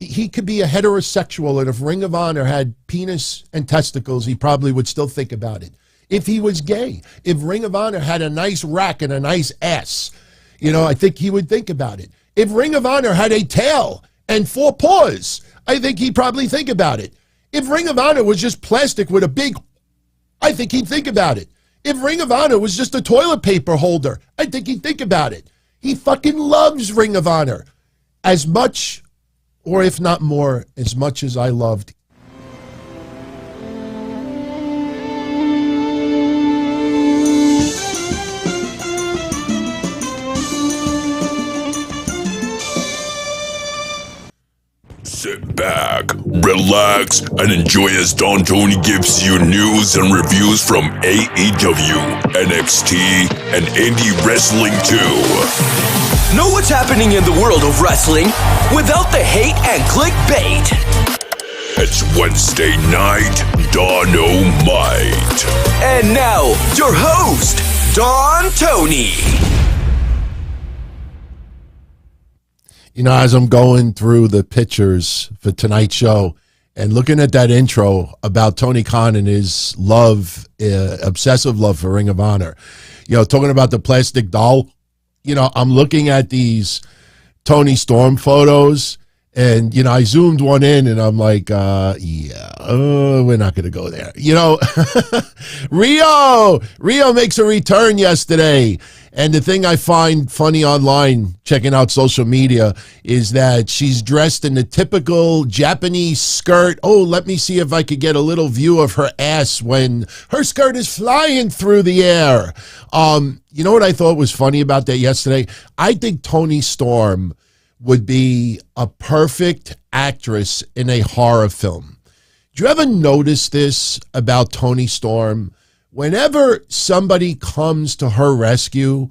he could be a heterosexual, and if Ring of Honor had penis and testicles, he probably would still think about it. If he was gay, if Ring of Honor had a nice rack and a nice ass, I think he would think about it. If Ring of Honor had a tail and 4 paws, I think he'd probably think about it. If Ring of Honor was just plastic with a big, I think he'd think about it. If Ring of Honor was just a toilet paper holder, I think he'd think about it. He fucking loves Ring of Honor as much, or if not more, as much as I loved. Sit back, relax, and enjoy as Don Tony gives you news and reviews from AEW, NXT, and indie wrestling too. Know what's happening in the world of wrestling without the hate and clickbait. It's Wednesday night, Don-O-Mite. And now, your host, Don Tony. As I'm going through the pictures for tonight's show and looking at that intro about Tony Khan and his love, obsessive love for Ring of Honor, talking about the plastic doll, I'm looking at these Toni Storm photos, and, I zoomed one in and I'm like, we're not going to go there. Riho makes a return yesterday. And the thing I find funny online, checking out social media, is that she's dressed in the typical Japanese skirt. Oh, let me see if I could get a little view of her ass when her skirt is flying through the air. You know what I thought was funny about that yesterday? I think Toni Storm would be a perfect actress in a horror film. Do you ever notice this about Toni Storm? Whenever somebody comes to her rescue,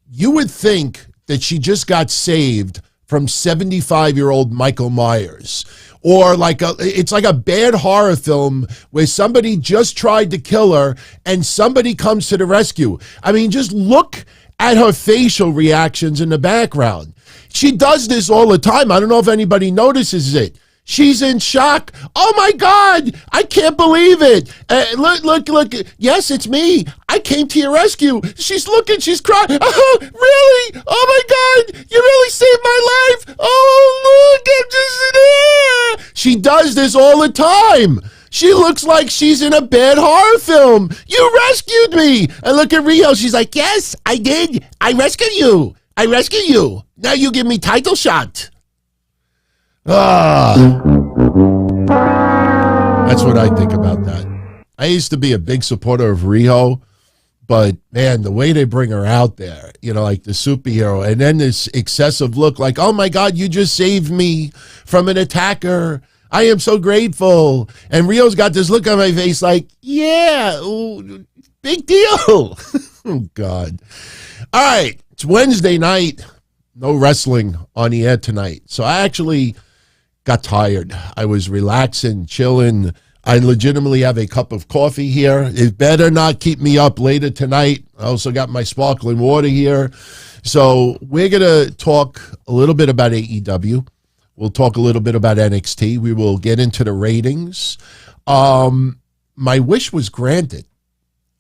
you would think that she just got saved from 75-year-old Michael Myers. Or it's like a bad horror film where somebody just tried to kill her and somebody comes to the rescue. I mean, just look at her facial reactions in the background. She does this all the time. I don't know if anybody notices it. She's in shock. Oh, my God. I can't believe it. Look. Yes, it's me. I came to your rescue. She's looking. She's crying. Oh, really? Oh, my God. You really saved my life. Oh, look. I'm just there. She does this all the time. She looks like she's in a bad horror film. You rescued me. And look at Riho. She's like, yes, I did. I rescued you. Now you give me title shot. That's what I think about that. I used to be a big supporter of Riho, but man, the way they bring her out there, like the superhero, and then this excessive look like, oh my God, you just saved me from an attacker. I am so grateful. And Rio's got this look on my face like, yeah, big deal. Oh God. All right. It's Wednesday night. No wrestling on the air tonight. So I actually got tired. I was relaxing, chilling. I legitimately have a cup of coffee here. It better not keep me up later tonight. I also got my sparkling water here. So we're going to talk a little bit about AEW. We'll talk a little bit about NXT. We will get into the ratings. My wish was granted.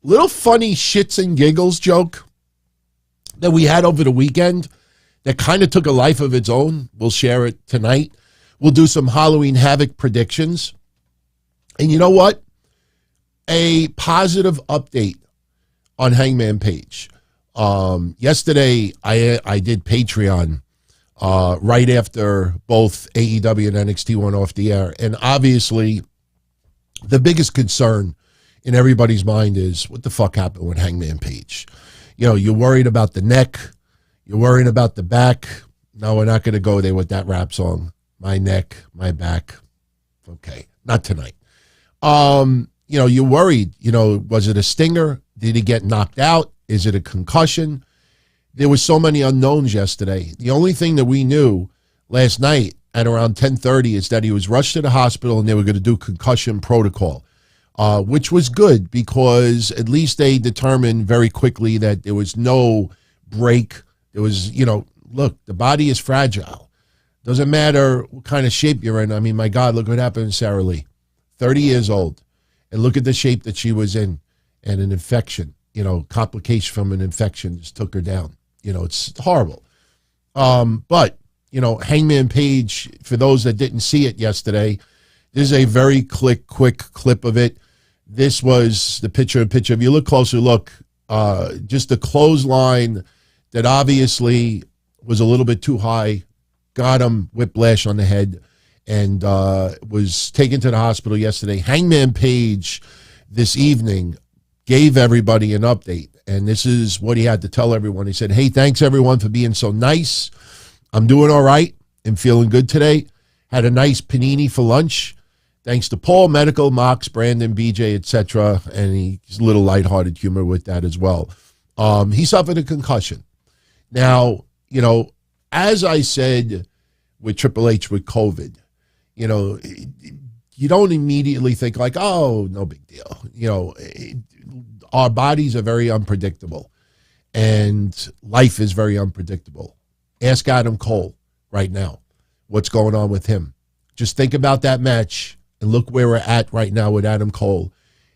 Little funny shits and giggles joke that we had over the weekend that kind of took a life of its own. We'll share it tonight. We'll do some Halloween Havoc predictions. And you know what? A positive update on Hangman Page. Yesterday, I did Patreon right after both AEW and NXT went off the air. And obviously, the biggest concern in everybody's mind is what the fuck happened with Hangman Page? You're worried about the neck. You're worried about the back. No, we're not going to go there with that rap song. My neck, my back. Okay, not tonight. You're worried. Was it a stinger? Did he get knocked out? Is it a concussion? There were so many unknowns yesterday. The only thing that we knew last night at around 10:30 is that he was rushed to the hospital and they were going to do concussion protocol, which was good because at least they determined very quickly that there was no break. It was, look, the body is fragile. Doesn't matter what kind of shape you're in. I mean, my God, look what happened to Sarah Lee. 30 years old. And look at the shape that she was in. And an infection, complication from an infection just took her down. It's horrible. But, Hangman Page, for those that didn't see it yesterday, this is a very quick clip of it. This was the picture. If you look closer, just a clothesline that obviously was a little bit too high, got him whiplash on the head, and was taken to the hospital yesterday. Hangman Page this evening gave everybody an update, and this is what he had to tell everyone. He said, hey, thanks everyone for being so nice. I'm doing all right and feeling good today. Had a nice panini for lunch. Thanks to Paul, Medical, Mox, Brandon, BJ, etc. And he's a little lighthearted humor with that as well. He suffered a concussion. Now, as I said with Triple H with COVID, you don't immediately think like, oh, no big deal. Our bodies are very unpredictable, and life is very unpredictable. Ask Adam Cole right now what's going on with him. Just think about that match and look where we're at right now with Adam Cole,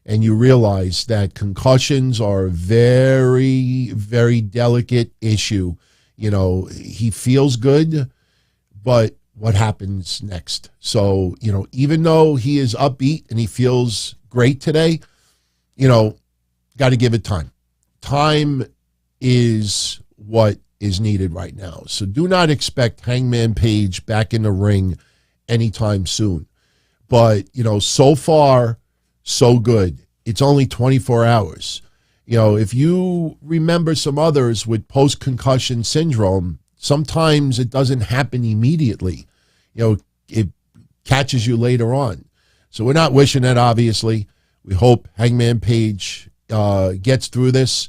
and you realize that concussions are a very, very delicate issue. He feels good, but what happens next? So, even though he is upbeat and he feels great today, got to give it time. Time is what is needed right now. So do not expect Hangman Page back in the ring anytime soon. But, so far, so good. It's only 24 hours. If you remember some others with post-concussion syndrome, sometimes it doesn't happen immediately. It catches you later on. So we're not wishing that, obviously. We hope Hangman Page gets through this.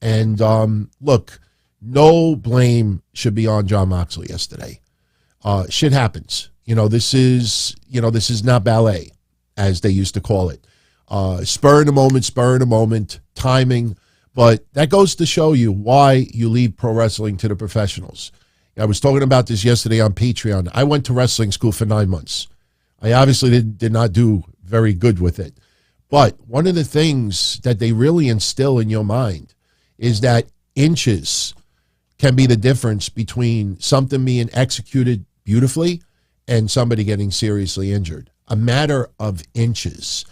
And look, no blame should be on Jon Moxley yesterday. Shit happens. This is not ballet, as they used to call it. Spur in the moment, timing. But that goes to show you why you leave pro wrestling to the professionals. I was talking about this yesterday on Patreon. I went to wrestling school for 9 months. I obviously did not do very good with it. But one of the things that they really instill in your mind is that inches can be the difference between something being executed beautifully and somebody getting seriously injured. A matter of inches.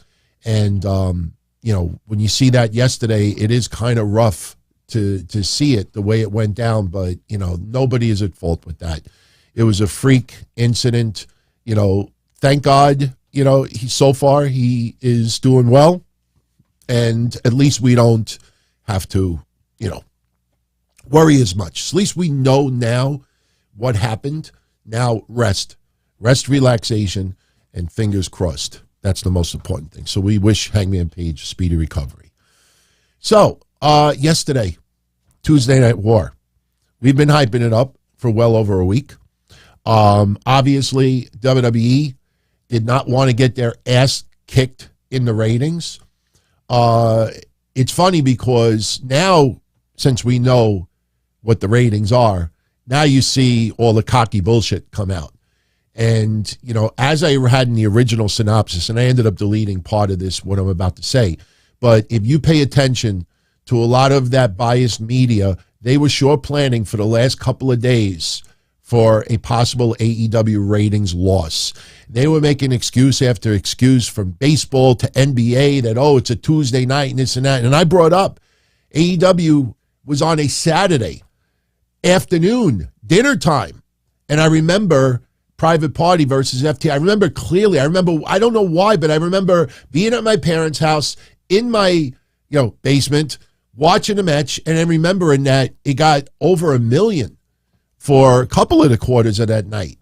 And, when you see that yesterday, it is kind of rough to see it the way it went down. But, nobody is at fault with that. It was a freak incident. Thank God, he is doing well. And at least we don't have to, worry as much. At least we know now what happened. Now rest, relaxation, and fingers crossed. That's the most important thing. So we wish Hangman Page speedy recovery. So yesterday, Tuesday Night War. We've been hyping it up for well over a week. Obviously, WWE did not want to get their ass kicked in the ratings. It's funny because now, since we know what the ratings are, now you see all the cocky bullshit come out. And, as I had in the original synopsis, and I ended up deleting part of this, what I'm about to say, but if you pay attention to a lot of that biased media, they were sure planning for the last couple of days for a possible AEW ratings loss. They were making excuse after excuse, from baseball to NBA, that, it's a Tuesday night and this and that. And I brought up AEW was on a Saturday afternoon, dinner time. And I remember Private Party versus FT. I remember clearly. I don't know why, but I remember being at my parents' house in my basement, watching the match, and then remembering that it got over 1 million for a couple of the quarters of that night.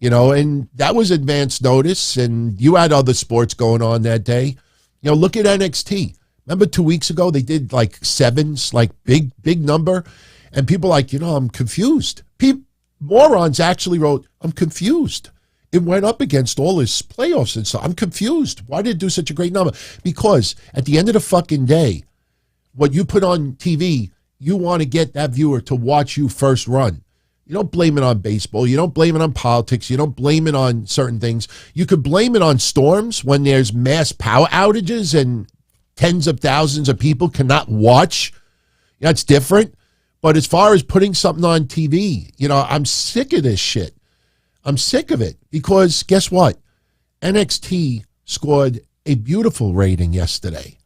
And that was advance notice, and you had other sports going on that day. Look at NXT. Remember 2 weeks ago, they did like sevens, like big number, and people like, I'm confused. Morons actually wrote, I'm confused. It went up against all his playoffs and stuff. I'm confused. Why did it do such a great number? Because at the end of the fucking day, what you put on TV, you want to get that viewer to watch you first run. You don't blame it on baseball. You don't blame it on politics. You don't blame it on certain things. You could blame it on storms when there's mass power outages and tens of thousands of people cannot watch. That's different. But as far as putting something on TV, I'm sick of this shit. I'm sick of it because guess what? NXT scored a beautiful rating yesterday.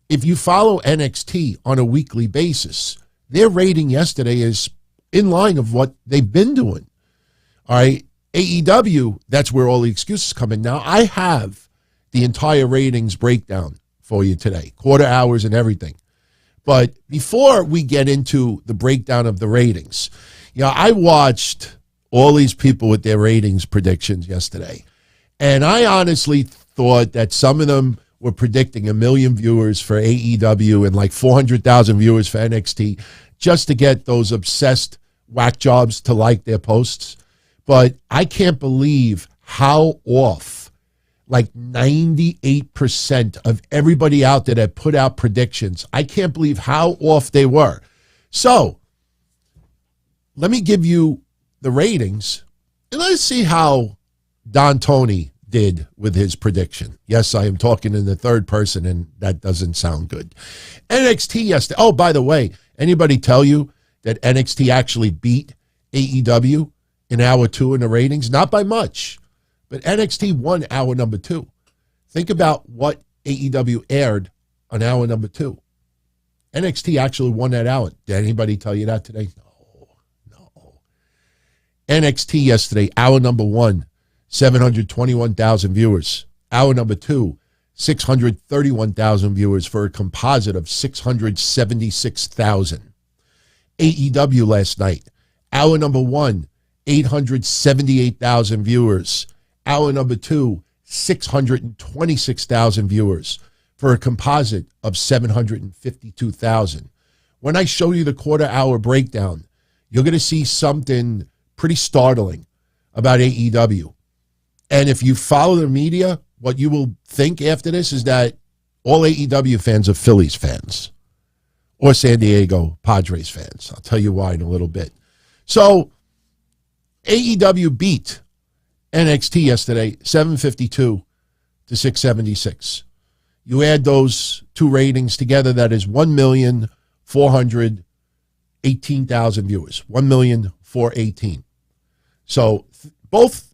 If you follow NXT on a weekly basis, their rating yesterday is in line of what they've been doing. All right. AEW, that's where all the excuses come in. Now, I have the entire ratings breakdown for you today, quarter hours and everything. But before we get into the breakdown of the ratings, I watched all these people with their ratings predictions yesterday. And I honestly thought that some of them were predicting 1 million viewers for AEW and like 400,000 viewers for NXT just to get those obsessed whack jobs to like their posts. But I can't believe how off, like 98% of everybody out there that put out predictions, I can't believe how off they were. So let me give you the ratings and let's see how Don Tony did with his prediction. Yes, I am talking in the third person and that doesn't sound good. NXT yesterday. Oh, by the way, anybody tell you that NXT actually beat AEW in hour 2 in the ratings? Not by much, but NXT won hour number 2. Think about what AEW aired on hour number 2. NXT actually won that hour. Did anybody tell you that today? No. NXT yesterday, hour number 1, 721,000 viewers. Hour number 2, 631,000 viewers for a composite of 676,000. AEW last night, hour number 1, 878,000 viewers. Hour number 2, 626,000 viewers for a composite of 752,000. When I show you the quarter hour breakdown, you're going to see something pretty startling about AEW. And if you follow the media, what you will think after this is that all AEW fans are Phillies fans or San Diego Padres fans. I'll tell you why in a little bit. So AEW beat NXT yesterday, 752 to 676. You add those two ratings together, that is 1,418,000 viewers. 1,418,000. So both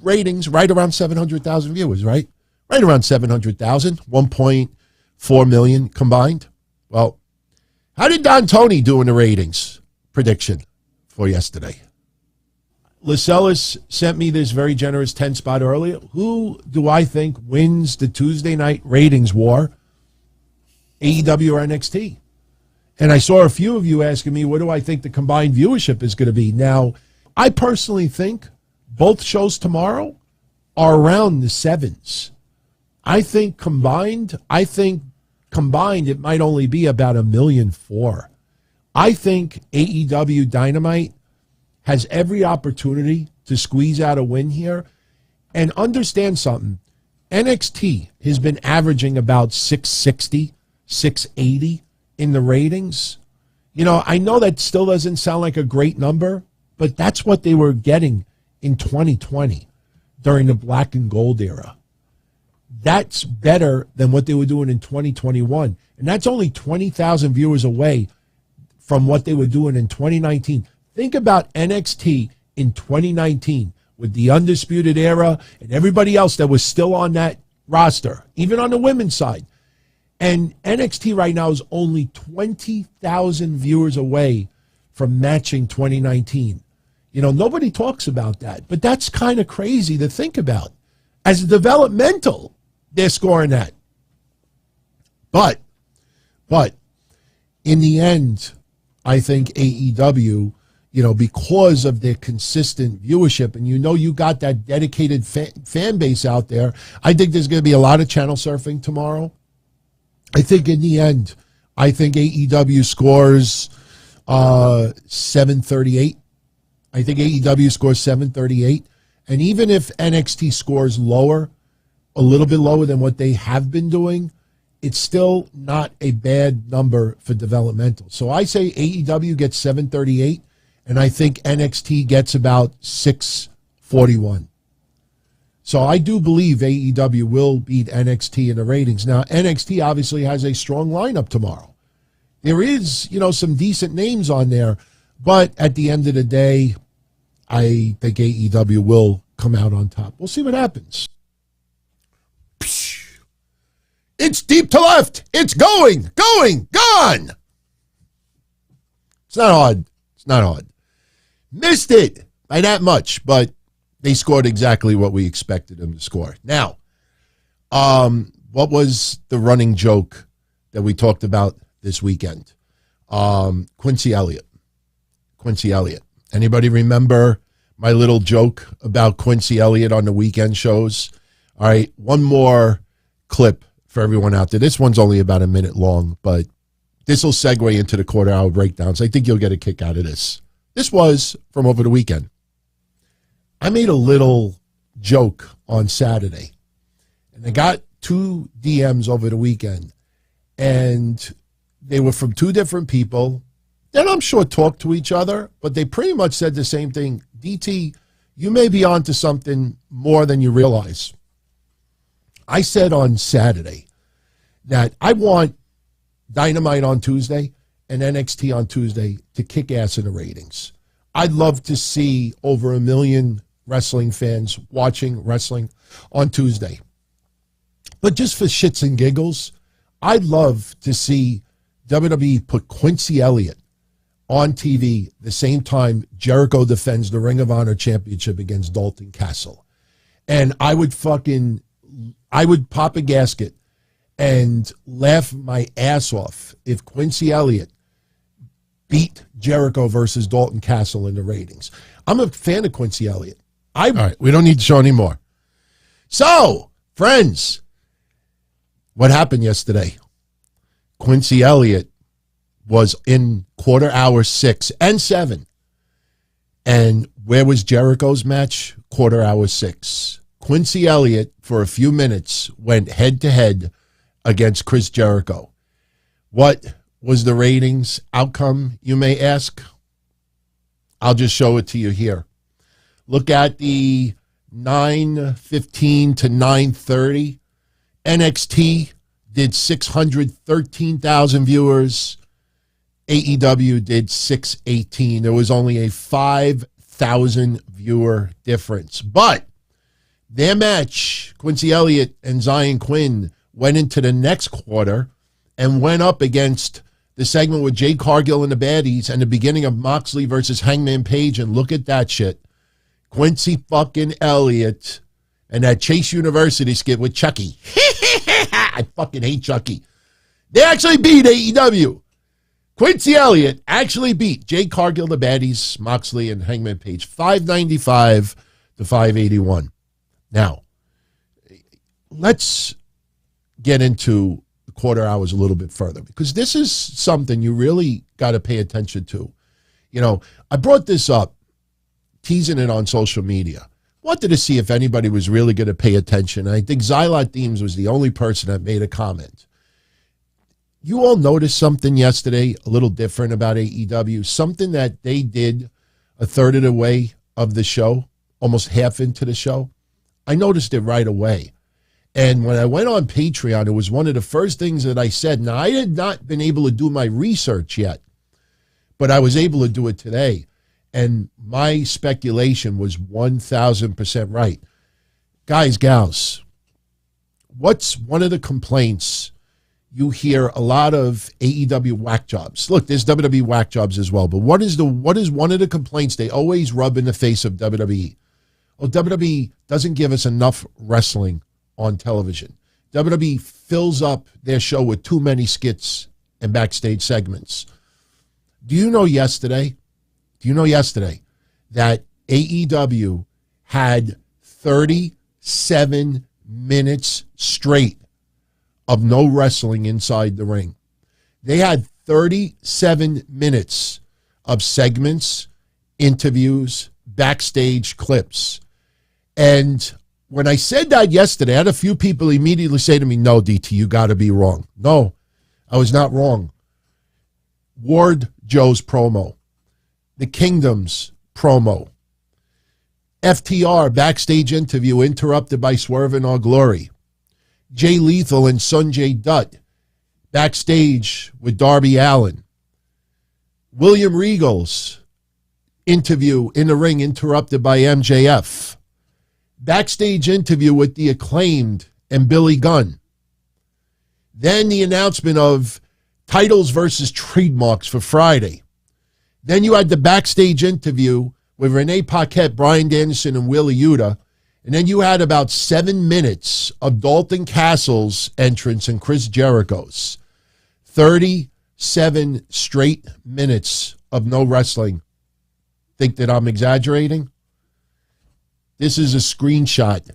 ratings right around 700,000 viewers, right? Right around 700,000, 1.4 million combined. Well, how did Don Tony do in the ratings prediction for yesterday? Lascelles sent me this very generous 10 spot earlier. Who do I think wins the Tuesday night ratings war? AEW or NXT? And I saw a few of you asking me, what do I think the combined viewership is going to be? Now, I personally think both shows tomorrow are around the 7s. I think combined, it might only be about 1.4 million. I think AEW Dynamite has every opportunity to squeeze out a win here. And understand something. NXT has been averaging about 660, 680 in the ratings. I know that still doesn't sound like a great number, but that's what they were getting in 2020 during the black and gold era. That's better than what they were doing in 2021. And that's only 20,000 viewers away from what they were doing in 2019. Think about NXT in 2019 with the Undisputed Era and everybody else that was still on that roster, even on the women's side. And NXT right now is only 20,000 viewers away from matching 2019. Nobody talks about that, but that's kind of crazy to think about. As a developmental, they're scoring that. But in the end, I think AEW, because of their consistent viewership, and you got that dedicated fan base out there, I think there's going to be a lot of channel surfing tomorrow. I think in the end, AEW scores 738. I think AEW scores 738. And even if NXT scores lower, a little bit lower than what they have been doing, it's still not a bad number for developmental. So I say AEW gets 738, and I think NXT gets about 641. So I do believe AEW will beat NXT in the ratings. Now, NXT obviously has a strong lineup tomorrow. There is, some decent names on there, but at the end of the day, I think AEW will come out on top. We'll see what happens. It's deep to left. It's going, gone. It's not hard. Missed it by that much, but they scored exactly what we expected them to score. Now, what was the running joke that we talked about this weekend? Quincy Elliott. Anybody remember my little joke about Quincy Elliott on the weekend shows? All right, one more clip for everyone out there. This one's only about a minute long, but this will segue into the quarter-hour breakdowns. I think you'll get a kick out of this. This was from over the weekend. I made a little joke on Saturday, and I got 2 DMs over the weekend, and they were from 2 different people that I'm sure talked to each other, but they pretty much said the same thing. DT, you may be onto something more than you realize. I said on Saturday that I want Dynamite on Tuesday and NXT on Tuesday to kick ass in the ratings. I'd love to see over 1 million wrestling fans watching wrestling on Tuesday. But just for shits and giggles, I'd love to see WWE put Quincy Elliott on TV the same time Jericho defends the Ring of Honor Championship against Dalton Castle. And I would pop a gasket and laugh my ass off if Quincy Elliott beat Jericho versus Dalton Castle in the ratings. I'm a fan of Quincy Elliott. All right, we don't need to show anymore. So, friends, what happened yesterday? Quincy Elliott was in quarter hour 6 and 7. And where was Jericho's match? Quarter hour 6. Quincy Elliott, for a few minutes, went head-to-head against Chris Jericho. What was the ratings outcome, you may ask? I'll just show it to you here. Look at the 9:15 to 9:30. NXT did 613,000 viewers. AEW did 618. There was only a 5,000 viewer difference. But their match, Quincy Elliott and Zion Quinn, went into the next quarter and went up against the segment with Jade Cargill and the Baddies and the beginning of Moxley versus Hangman Page. And look at that shit. Quincy fucking Elliott and that Chase University skit with Chucky. I fucking hate Chucky. They actually beat AEW. Quincy Elliott actually beat Jade Cargill, the Baddies, Moxley, and Hangman Page, 595 to 581. Now, let's get into the quarter hours a little bit further, because this is something you really got to pay attention to. I brought this up, teasing it on social media. Wanted to see if anybody was really going to pay attention. I think Xylot Deems was the only person that made a comment. You all noticed something yesterday a little different about AEW, something that they did a third of the way of the show, almost half into the show. I noticed it right away. And when I went on Patreon, it was one of the first things that I said. Now, I had not been able to do my research yet, but I was able to do it today. And my speculation was 1,000% right. Guys, gals, what's one of the complaints you hear a lot of AEW whack jobs? Look, there's WWE whack jobs as well, but what is one of the complaints they always rub in the face of WWE? Oh, WWE doesn't give us enough wrestling on television. WWE fills up their show with too many skits and backstage segments. Do you know yesterday that AEW had 37 minutes straight of no wrestling inside the ring? They had 37 minutes of segments, interviews, backstage clips. And when I said that yesterday, I had a few people immediately say to me, no, DT, you got to be wrong. No, I was not wrong. Ward Joe's promo. the Kingdom's promo. FTR backstage interview interrupted by Swerve in Our Glory. Jay Lethal and Sanjay Dutt backstage with Darby Allin. William Regal's interview in the ring interrupted by MJF. Backstage interview with the Acclaimed and Billy Gunn. Then the announcement of titles versus trademarks for Friday. Then you had the backstage interview with Renee Paquette, Bryan Danielson, and Wheeler Yuta. And then you had about 7 minutes of Dalton Castle's entrance and Chris Jericho's. 37 straight minutes of no wrestling. Think that I'm exaggerating? This is a screenshot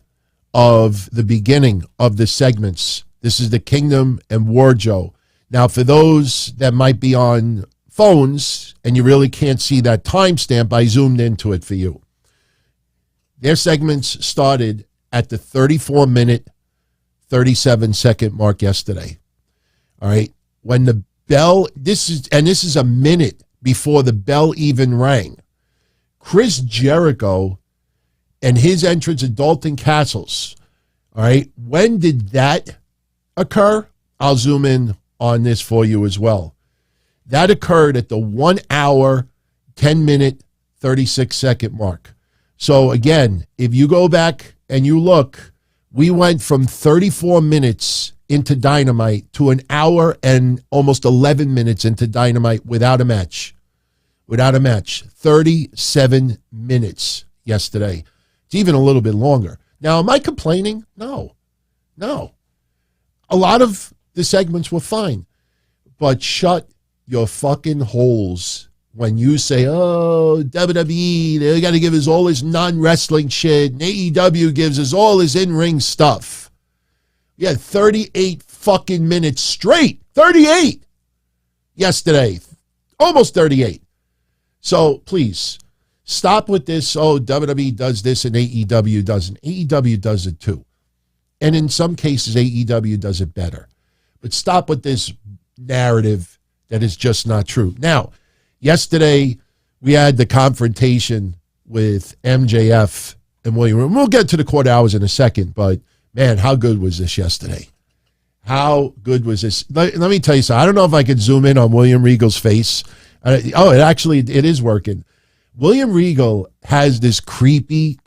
of the beginning of the segments. This is the Kingdom and Wardlow. Now, for those that might be on phones and you really can't see that timestamp, I zoomed into it for you. Their segments started at the 34-minute, 37-second mark yesterday. All right. When the bell, this is a minute before the bell even rang. Chris Jericho and his entrance at Dalton Castles. All right. When did that occur? I'll zoom in on this for you as well. That occurred at the 1 hour, 10-minute, 36-second mark. So again, if you go back and you look, we went from 34 minutes into Dynamite to an hour and almost 11 minutes into Dynamite without a match. Without a match. 37 minutes yesterday. It's even a little bit longer. Now, am I complaining? No. A lot of the segments were fine. But shut your fucking holes when you say, oh, WWE, they got to give us all this non-wrestling shit, and AEW gives us all this in-ring stuff. We had 38 fucking minutes straight. 38 yesterday. Almost 38. So please, stop with this, oh, WWE does this and AEW doesn't. AEW does it too. And in some cases, AEW does it better. But stop with this narrative that is just not true. Now, yesterday, we had the confrontation with MJF and William. And we'll get to the court hours in a second, but man, how good was this yesterday? How good was this? Let me tell you something. I don't know if I could zoom in on William Regal's face. It is working. William Regal has this creepy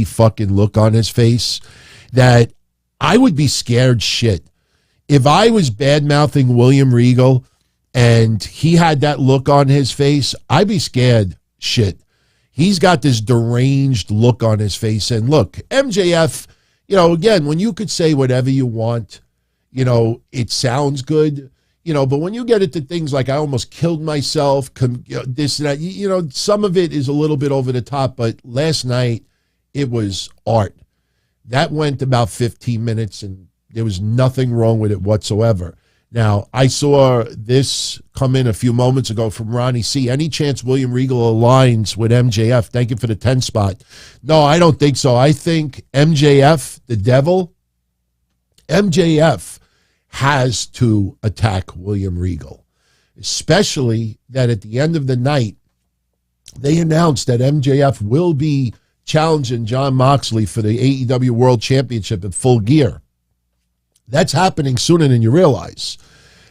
fucking look on his face that I would be scared shit. If I was bad-mouthing William Regal and he had that look on his face, I'd be scared shit. He's got this deranged look on his face. And look, MJF, again, when you could say whatever you want, it sounds good, but when you get into things like I almost killed myself, this and that, some of it is a little bit over the top, but last night it was art. That went about 15 minutes and there was nothing wrong with it whatsoever. Now, I saw this come in a few moments ago from Ronnie C. Any chance William Regal aligns with MJF? Thank you for the 10 spot. No, I don't think so. I think MJF, the devil, MJF has to attack William Regal, especially that at the end of the night, they announced that MJF will be challenging Jon Moxley for the AEW World Championship at Full Gear. That's happening sooner than you realize.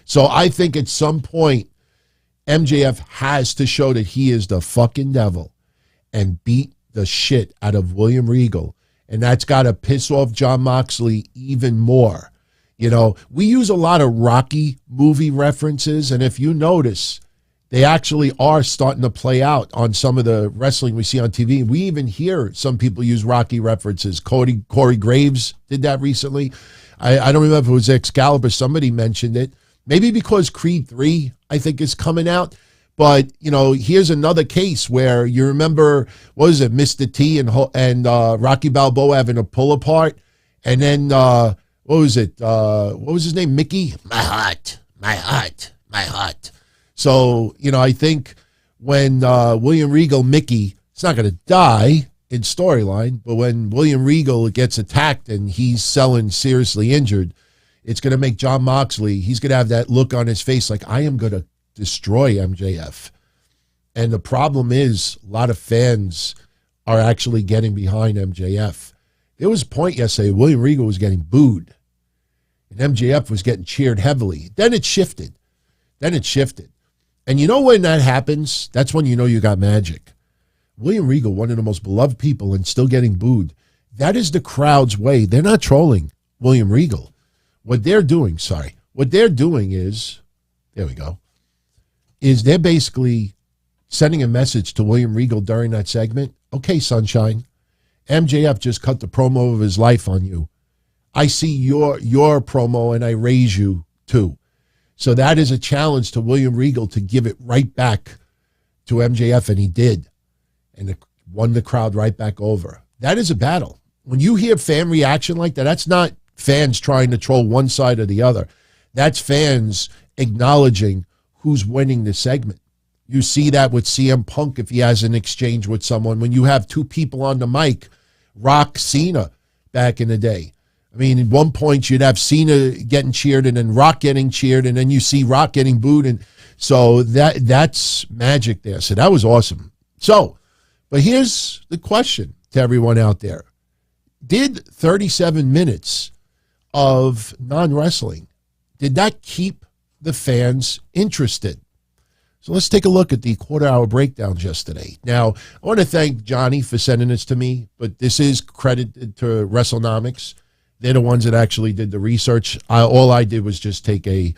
So I think at some point, MJF has to show that he is the fucking devil and beat the shit out of William Regal. And that's got to piss off Jon Moxley even more. We use a lot of Rocky movie references. And if you notice, they actually are starting to play out on some of the wrestling we see on TV. We even hear some people use Rocky references. Corey Graves did that recently. I don't remember if it was Excalibur. Somebody mentioned it. Maybe because Creed 3, I think, is coming out. But, here's another case where you remember, what was it, Mr. T and Rocky Balboa having a pull apart. And then, what was it? What was his name? Mickey? My heart. So, I think when William Regal, Mickey, it's not going to die in storyline, but when William Regal gets attacked and he's selling seriously injured, it's going to make Jon Moxley, he's going to have that look on his face like, I am going to destroy MJF. And the problem is a lot of fans are actually getting behind MJF. There was a point yesterday, William Regal was getting booed. And MJF was getting cheered heavily. Then it shifted. And you know when that happens? That's when you know you got magic. William Regal, one of the most beloved people, and still getting booed. That is the crowd's way. They're not trolling William Regal. What they're doing is, there we go, is they're basically sending a message to William Regal during that segment. Okay, sunshine, MJF just cut the promo of his life on you. I see your promo and I raise you too. So that is a challenge to William Regal to give it right back to MJF, and he did. And it won the crowd right back over. That is a battle. When you hear fan reaction like that, that's not fans trying to troll one side or the other. That's fans acknowledging who's winning the segment. You see that with CM Punk if he has an exchange with someone. When you have two people on the mic, Rock, Cena, back in the day. I mean, at one point you'd have Cena getting cheered and then Rock getting cheered, and then you see Rock getting booed. And so that's magic there. So that was awesome. So, but here's the question to everyone out there. Did 37 minutes of non-wrestling, did that keep the fans interested? So let's take a look at the quarter-hour breakdowns yesterday. Now, I want to thank Johnny for sending this to me, but this is credited to WrestleNomics. They're the ones that actually did the research. All I did was just take a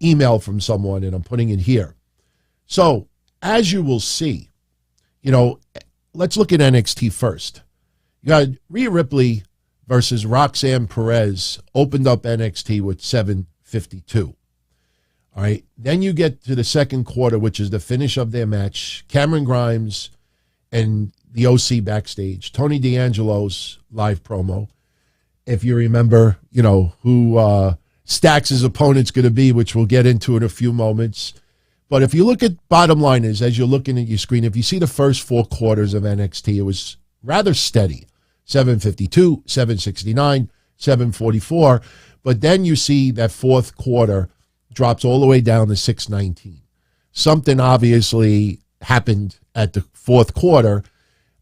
email from someone, and I'm putting it here. So, as you will see, let's look at NXT first. You got Rhea Ripley versus Roxanne Perez opened up NXT with 7:52. All right. Then you get to the second quarter, which is the finish of their match. Cameron Grimes and the OC backstage. Tony D'Angelo's live promo. If you remember, who Stax' opponent's going to be, which we'll get into in a few moments. But if you look at bottom line is, as you're looking at your screen, if you see the first four quarters of NXT, it was rather steady. 7:52, 7:69, 7:44. But then you see that fourth quarter drops all the way down to 6:19. Something obviously happened at the fourth quarter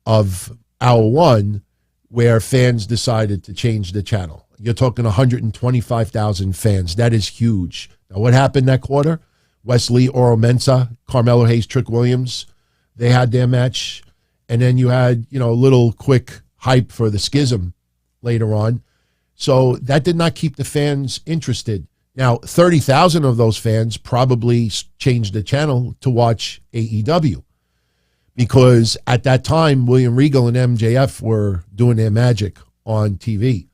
of hour one where fans decided to change the channel. You're talking 125,000 fans. That is huge. Now, what happened that quarter? Wesley, Oro Mensah, Carmelo Hayes, Trick Williams, they had their match. And then you had, a little quick hype for the Schism later on. So that did not keep the fans interested. Now, 30,000 of those fans probably changed the channel to watch AEW because at that time, William Regal and MJF were doing their magic on TV.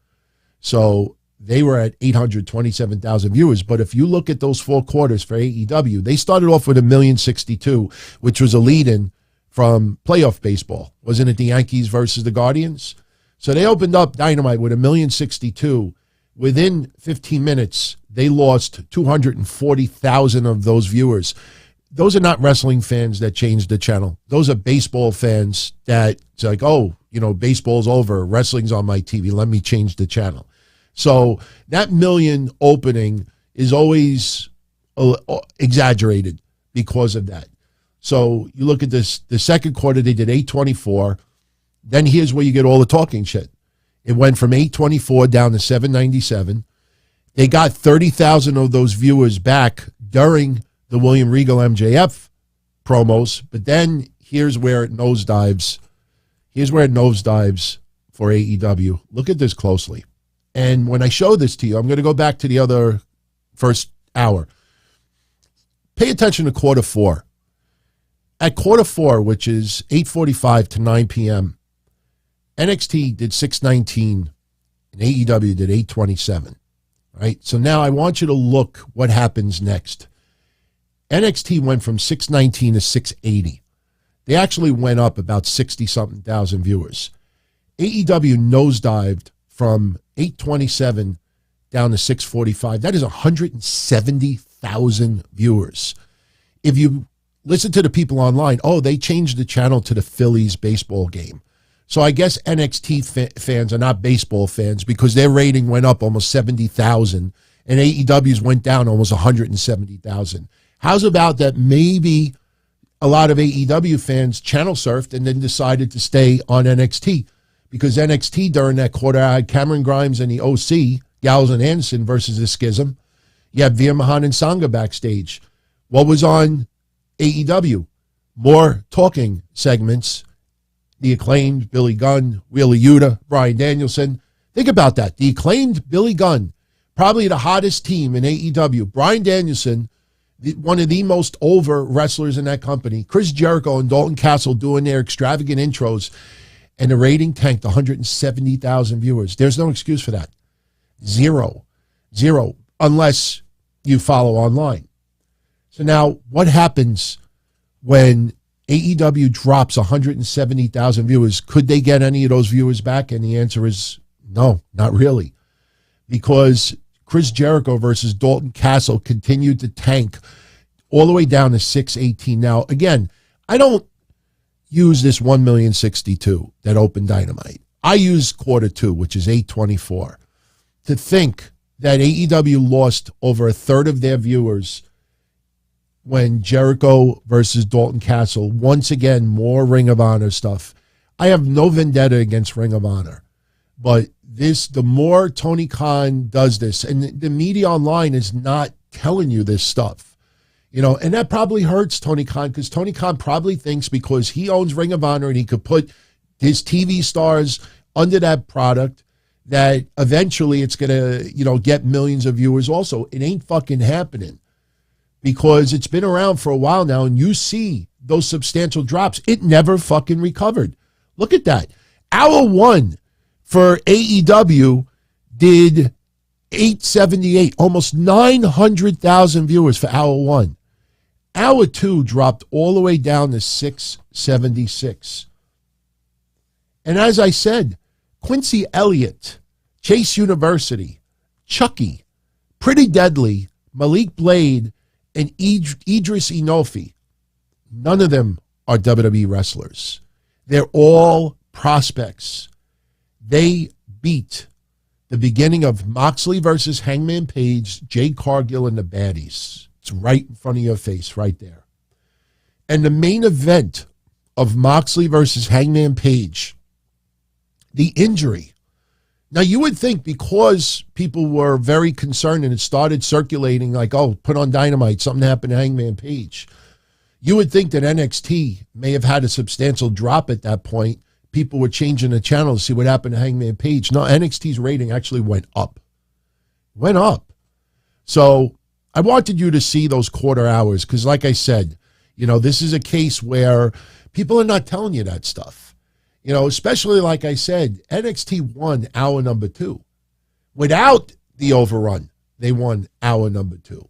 So they were at 827,000 viewers. But if you look at those four quarters for AEW, they started off with 1,062,000, which was a lead-in from playoff baseball. Wasn't it the Yankees versus the Guardians? So they opened up Dynamite with 1,062,000. Within 15 minutes, they lost 240,000 of those viewers. Those are not wrestling fans that changed the channel. Those are baseball fans that it's like, baseball's over. Wrestling's on my TV. Let me change the channel. So that million opening is always exaggerated because of that. So you look at this, the second quarter, they did 824. Then here's where you get all the talking shit. It went from 824 down to 797. They got 30,000 of those viewers back during the William Regal MJF promos. But then here's where it nosedives. Here's where it nosedives for AEW. Look at this closely. And when I show this to you, I'm going to go back to the other first hour. Pay attention to quarter four. At quarter four, which is 8:45 to 9 p.m., NXT did 619 and AEW did 827. Right? So now I want you to look what happens next. NXT went from 619 to 680. They actually went up about 60-something thousand viewers. AEW nosedived from 827 down to 645. That is 170,000 viewers. If you listen to the people online, they changed the channel to the Phillies baseball game. So I guess NXT fans are not baseball fans because their rating went up almost 70,000 and AEW's went down almost 170,000. How's about that maybe a lot of AEW fans channel surfed and then decided to stay on NXT because NXT during that quarter had Cameron Grimes and the OC, Gallows and Anderson versus the Schism. You had Veer Mahan and Sangha backstage. What was on AEW? More talking segments. The Acclaimed, Billy Gunn, Wheeler Yuta, Bryan Danielson. Think about that. The Acclaimed, Billy Gunn, probably the hottest team in AEW. Bryan Danielson, one of the most over wrestlers in that company. Chris Jericho and Dalton Castle doing their extravagant intros, and the rating tanked 170,000 viewers. There's no excuse for that. Zero, unless you follow online. So now, what happens when AEW drops 170,000 viewers? Could they get any of those viewers back? And the answer is no, not really. Because Chris Jericho versus Dalton Castle continued to tank all the way down to 618. Now, again, I don't use this 1,062,000 that opened Dynamite. I use quarter two, which is 824. To think that AEW lost over a third of their viewers when Jericho versus Dalton Castle, once again, more Ring of Honor stuff. I have no vendetta against Ring of Honor, but the more Tony Khan does this, and the media online is not telling you this stuff, and that probably hurts Tony Khan because Tony Khan probably thinks because he owns Ring of Honor and he could put his TV stars under that product that eventually it's going to, get millions of viewers also. It ain't fucking happening because it's been around for a while now and you see those substantial drops. It never fucking recovered. Look at that. Hour one for AEW did 878, almost 900,000 viewers for hour one. Hour two dropped all the way down to 676. And as I said, Quincy Elliott, Chase University, Chucky, Pretty Deadly, Malik Blade, and Idris Inofi, none of them are WWE wrestlers. They're all prospects. They beat the beginning of Moxley versus Hangman Page, Jade Cargill, and the Baddies. It's right in front of your face, right there. And the main event of Moxley versus Hangman Page, the injury. Now, you would think because people were very concerned and it started circulating like, oh, put on Dynamite, something happened to Hangman Page. You would think that NXT may have had a substantial drop at that point. People were changing the channel to see what happened to Hangman Page. No, NXT's rating actually went up. Went up. So I wanted you to see those quarter hours because like I said, this is a case where people are not telling you that stuff. Especially like I said, NXT won hour number 2. Without the overrun, they won hour number 2.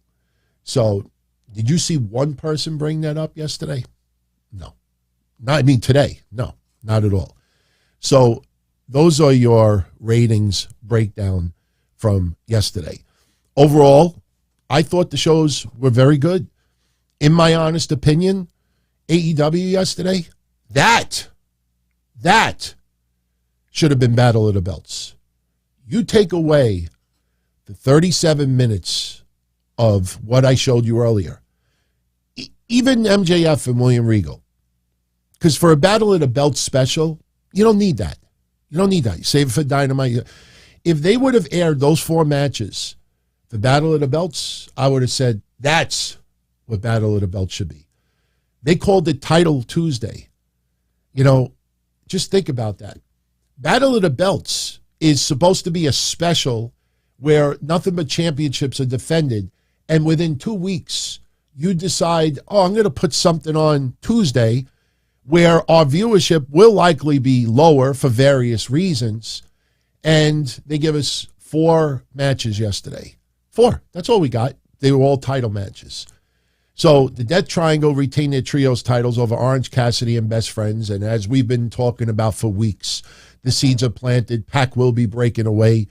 So did you see one person bring that up yesterday? No. Today. No, not at all. So those are your ratings breakdown from yesterday. Overall, I thought the shows were very good. In my honest opinion, AEW yesterday, that should have been Battle of the Belts. You take away the 37 minutes of what I showed you earlier, even MJF and William Regal, because for a Battle of the Belts special, you don't need that. You save it for Dynamite. If they would have aired those 4 matches for Battle of the Belts, I would have said that's what Battle of the Belts should be. They called it Title Tuesday. Just think about that. Battle of the Belts is supposed to be a special where nothing but championships are defended, and within 2 weeks, you decide, I'm going to put something on Tuesday where our viewership will likely be lower for various reasons, and they give us 4 matches yesterday. 4. That's all we got. They were all title matches. So the Death Triangle retained their trios titles over Orange Cassidy and Best Friends. And as we've been talking about for weeks, the seeds are planted. Pac will be breaking away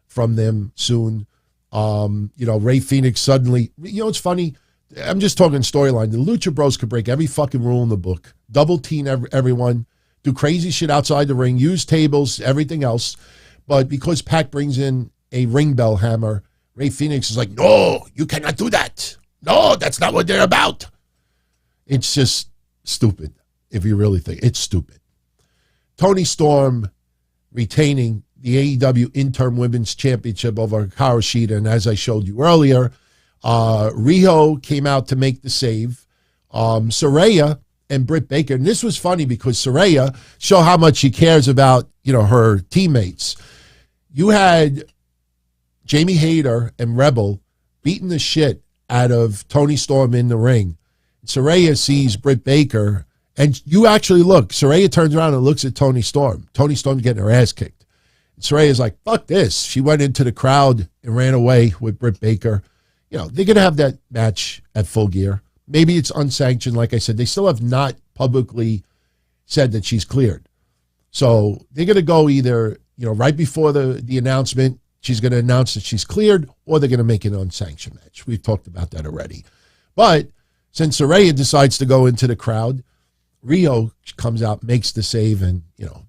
from them soon. Ray Phoenix suddenly, it's funny. I'm just talking storyline. The Lucha Bros could break every fucking rule in the book. Double team everyone. Do crazy shit outside the ring. Use tables, everything else. But because Pac brings in a ring bell hammer, Ray Phoenix is like, no, you cannot do that. No, that's not what they're about. It's just stupid, if you really think. It's stupid. Toni Storm retaining the AEW Interim Women's Championship over Hikaru Shida, and as I showed you earlier, Riho came out to make the save. Saraya and Britt Baker, and this was funny because Saraya show how much she cares about, her teammates. You had Jamie Hayter and Rebel beating the shit out of Toni Storm in the ring. Saraya sees Britt Baker, and you actually look. Saraya turns around and looks at Toni Storm. Toni Storm's getting her ass kicked. Saraya's like, fuck this. She went into the crowd and ran away with Britt Baker. They're going to have that match at Full Gear. Maybe it's unsanctioned. Like I said, they still have not publicly said that she's cleared. So they're going to go either, right before the announcement, she's going to announce that she's cleared, or they're going to make an unsanctioned match. We've talked about that already. But since Saraya decides to go into the crowd, Riho comes out, makes the save, and,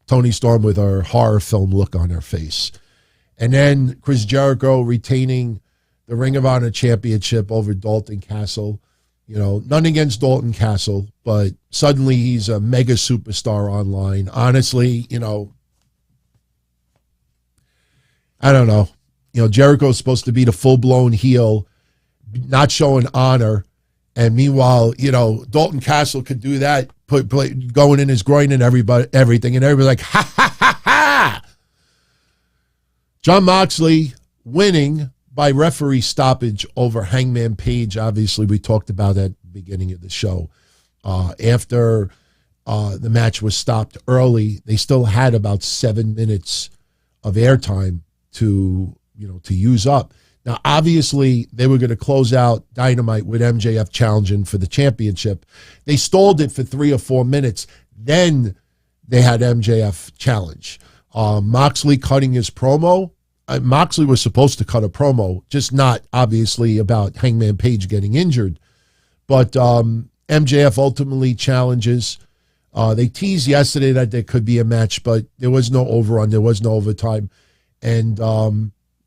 Toni Storm with her horror film look on her face. And then Chris Jericho retaining the Ring of Honor Championship over Dalton Castle. None against Dalton Castle, but suddenly he's a mega superstar online. Honestly, I don't know. Jericho's supposed to be the full-blown heel, not showing honor. And meanwhile, Dalton Castle could do that, going in his groin and everything, and everybody's like, ha, ha, ha, ha. Jon Moxley winning by referee stoppage over Hangman Page. Obviously, we talked about that at the beginning of the show. After the match was stopped early, they still had about 7 minutes of airtime to use up. Now, obviously, they were going to close out Dynamite with MJF challenging for the championship. They stalled it for 3 or 4 minutes. Then they had MJF challenge. Moxley cutting his promo. Moxley was supposed to cut a promo, just not obviously about Hangman Page getting injured. But MJF ultimately challenges. They teased yesterday that there could be a match, but there was no overrun. There was no overtime. And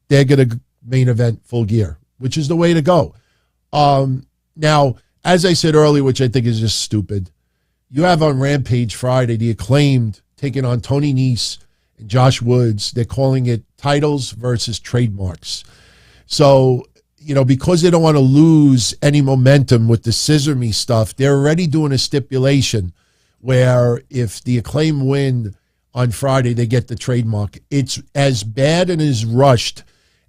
they're going to main event Full Gear, which is the way to go. Now, as I said earlier, which I think is just stupid, you have on Rampage Friday, the Acclaimed taking on Tony Nese and Josh Woods. They're calling it titles versus trademarks. So, because they don't want to lose any momentum with the Scissor Me stuff, they're already doing a stipulation where if the Acclaim win on Friday, they get the trademark. It's as bad and as rushed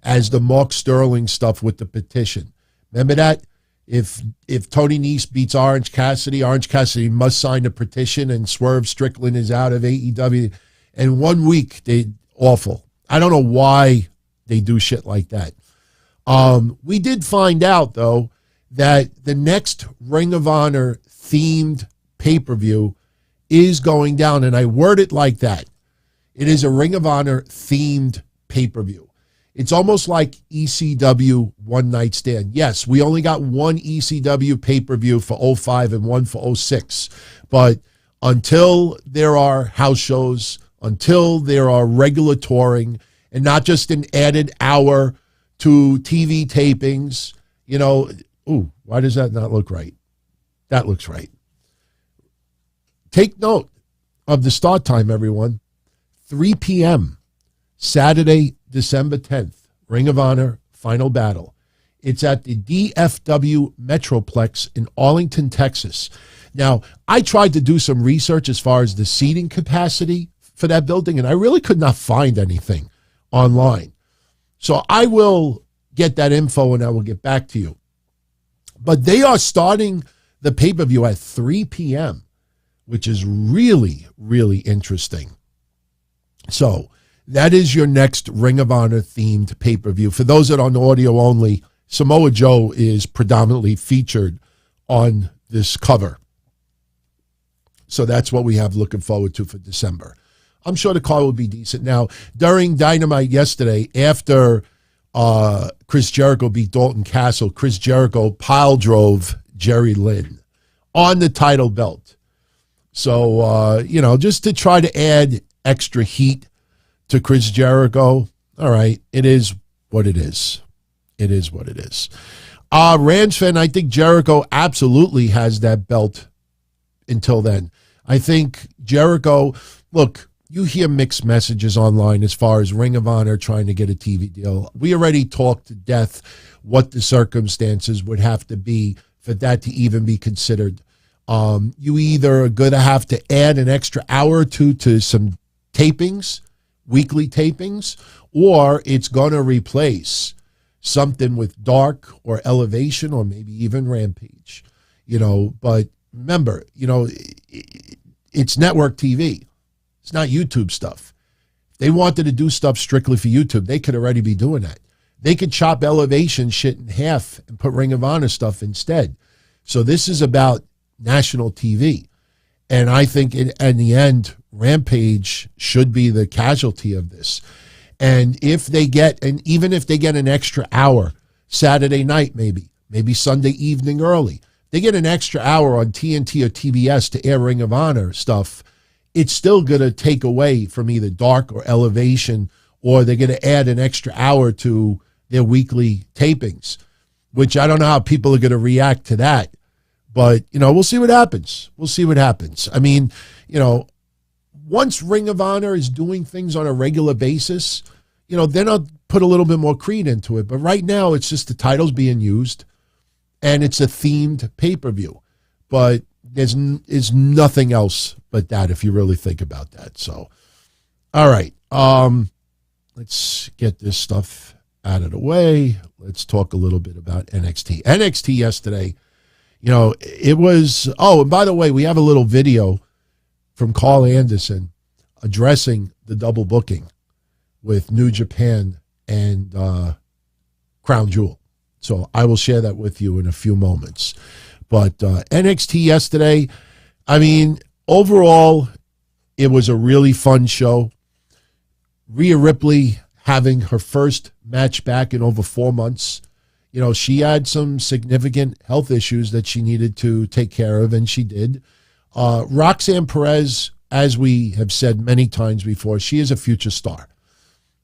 as the Mark Sterling stuff with the petition. Remember that? If Tony Nese beats Orange Cassidy must sign a petition, and Swerve Strickland is out of AEW. And 1 week, awful. I don't know why they do shit like that. We did find out, though, that the next Ring of Honor themed pay-per-view is going down, and I word it like that. It is a Ring of Honor themed pay-per-view. It's almost like ECW One Night Stand. Yes, we only got one ECW pay-per-view for 05 and one for 06. But until there are house shows, until there are regular touring, and not just an added hour to TV tapings, why does that not look right? That looks right. Take note of the start time, everyone. 3 p.m. Saturday, December 10th, Ring of Honor Final Battle. It's at the DFW Metroplex in Arlington, Texas. Now, I tried to do some research as far as the seating capacity for that building, and I really could not find anything online. So I will get that info and I will get back to you. But they are starting the pay-per-view at 3 p.m., which is really, really interesting. So that is your next Ring of Honor themed pay-per-view. For those that are on audio only, Samoa Joe is predominantly featured on this cover. So that's what we have looking forward to for December. I'm sure the card will be decent. Now, during Dynamite yesterday, after Chris Jericho beat Dalton Castle, Chris Jericho pile drove Jerry Lynn on the title belt. So, just to try to add extra heat to Chris Jericho, all right, it is what it is. It is what it is. Rams fan, I think Jericho absolutely has that belt until then. I think Jericho, look, you hear mixed messages online as far as Ring of Honor trying to get a TV deal. We already talked to death what the circumstances would have to be for that to even be considered. You either are going to have to add an extra hour or two to some tapings, weekly tapings, or it's going to replace something with Dark or Elevation or maybe even Rampage. But remember, it's network TV. It's not YouTube stuff. If they wanted to do stuff strictly for YouTube, they could already be doing that. They could chop Elevation shit in half and put Ring of Honor stuff instead. So this is about national TV. And I think in the end, Rampage should be the casualty of this. And even if they get an extra hour, Saturday night maybe Sunday evening early, they get an extra hour on TNT or TBS to air Ring of Honor stuff, it's still going to take away from either Dark or Elevation, or they're going to add an extra hour to their weekly tapings, which I don't know how people are going to react to that. But, we'll see what happens. I mean, once Ring of Honor is doing things on a regular basis, then I'll put a little bit more creed into it. But right now, it's just the titles being used, and it's a themed pay-per-view. But there's nothing else but that if you really think about that. So, all right. Let's get this stuff out of the way. Let's talk a little bit about NXT. NXT yesterday, it was, and by the way, we have a little video from Carl Anderson addressing the double booking with New Japan and Crown Jewel. So I will share that with you in a few moments. But NXT yesterday, I mean, overall, it was a really fun show. Rhea Ripley having her first match back in over 4 months. She had some significant health issues that she needed to take care of, and she did. Roxanne Perez, as we have said many times before, she is a future star.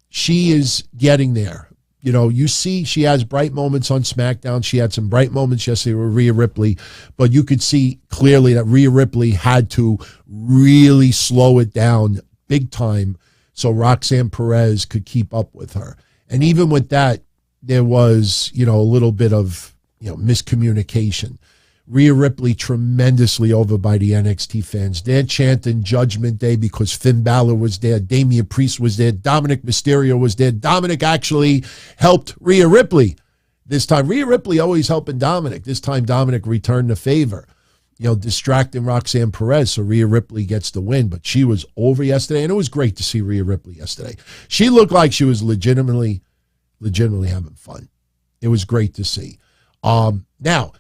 She is getting there. You see she has bright moments on SmackDown. She had some bright moments yesterday with Rhea Ripley, but you could see clearly that Rhea Ripley had to really slow it down big time so Roxanne Perez could keep up with her. And even with that, there was, a little bit of, miscommunication. Rhea Ripley tremendously over by the NXT fans. They're chanting Judgment Day because Finn Balor was there. Damian Priest was there. Dominic Mysterio was there. Dominic actually helped Rhea Ripley this time. Rhea Ripley always helping Dominic. This time Dominic returned the favor, distracting Roxanne Perez so Rhea Ripley gets the win. But she was over yesterday, and it was great to see Rhea Ripley yesterday. She looked like she was legitimately having fun. It was great to see. Now,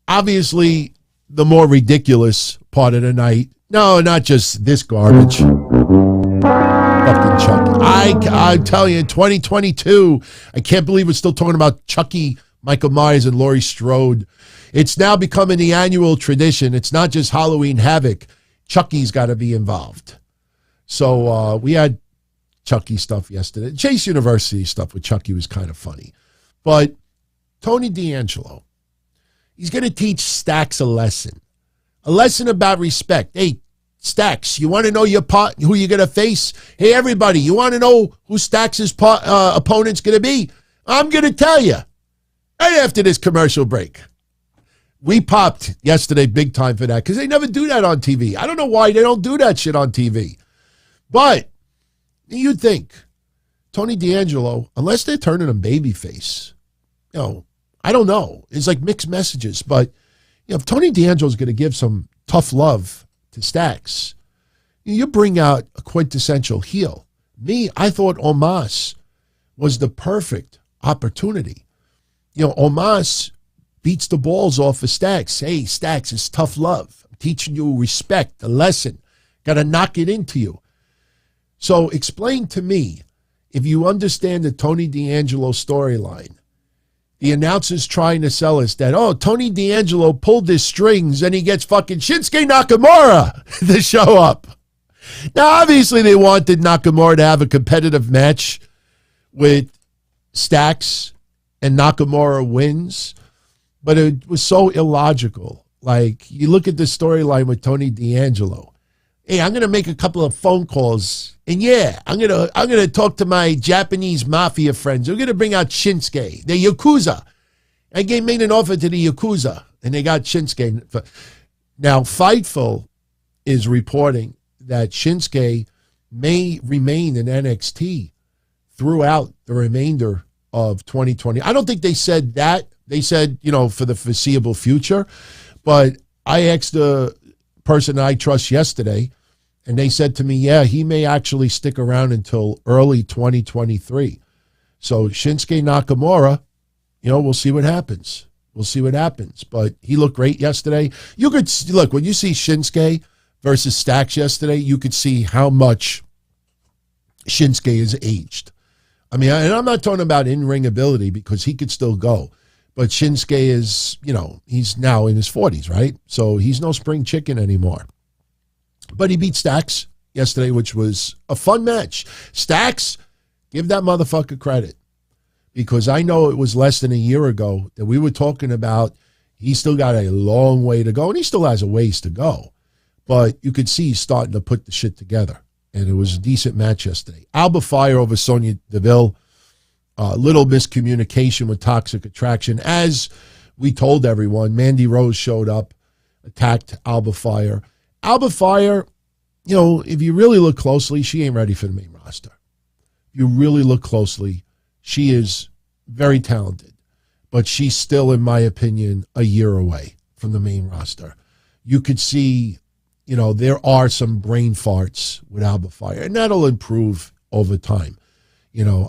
obviously, the more ridiculous part of the night, no, not just this garbage. Fucking Chucky. I'm telling you, in 2022, I can't believe we're still talking about Chucky, Michael Myers, and Laurie Strode. It's now becoming the annual tradition. It's not just Halloween Havoc. Chucky's got to be involved. So we had Chucky stuff yesterday. Chase University stuff with Chucky was kind of funny. But Tony D'Angelo, he's going to teach Stacks a lesson about respect. Hey, Stacks, you want to know who you're going to face? Hey, everybody, you want to know who Stacks' opponent's going to be? I'm going to tell you right after this commercial break. We popped yesterday big time for that because they never do that on TV. I don't know why they don't do that shit on TV. But you'd think Tony D'Angelo, unless they're turning him babyface, I don't know. It's like mixed messages. But if Tony D'Angelo's going to give some tough love to Stacks, you bring out a quintessential heel. I thought Omos was the perfect opportunity. Omos beats the balls off of Stacks. Hey, Stacks, it's tough love. I'm teaching you respect, a lesson. Got to knock it into you. So explain to me, if you understand the Tony D'Angelo storyline, the announcer's trying to sell us that, Tony D'Angelo pulled his strings and he gets fucking Shinsuke Nakamura to show up. Now, obviously, they wanted Nakamura to have a competitive match with Stacks and Nakamura wins, but it was so illogical. Like, you look at the storyline with Tony D'Angelo. Hey, I'm going to make a couple of phone calls. And yeah, I'm going to talk to my Japanese mafia friends. We're going to bring out Shinsuke, the Yakuza. I made an offer to the Yakuza, and they got Shinsuke. Now, Fightful is reporting that Shinsuke may remain in NXT throughout the remainder of 2020. I don't think they said that. They said, for the foreseeable future. But I asked the person I trust yesterday, and they said to me, yeah, he may actually stick around until early 2023. So Shinsuke Nakamura, we'll see what happens. We'll see what happens. But he looked great yesterday. You could look, when you see Shinsuke versus Stacks yesterday, you could see how much Shinsuke is aged. I mean, and I'm not talking about in-ring ability because he could still go. But Shinsuke is, he's now in his 40s, right? So he's no spring chicken anymore. But he beat Stacks yesterday, which was a fun match. Stacks, give that motherfucker credit. Because I know it was less than a year ago that we were talking about he's still got a long way to go, and he still has a ways to go. But you could see he's starting to put the shit together. And it was a decent match yesterday. Alba Fire over Sonya Deville. Little miscommunication with Toxic Attraction. As we told everyone, Mandy Rose showed up, attacked Alba Fire. Alba Fire, if you really look closely, she ain't ready for the main roster. If you really look closely, she is very talented, but she's still, in my opinion, a year away from the main roster. You could see, there are some brain farts with Alba Fire, and that'll improve over time.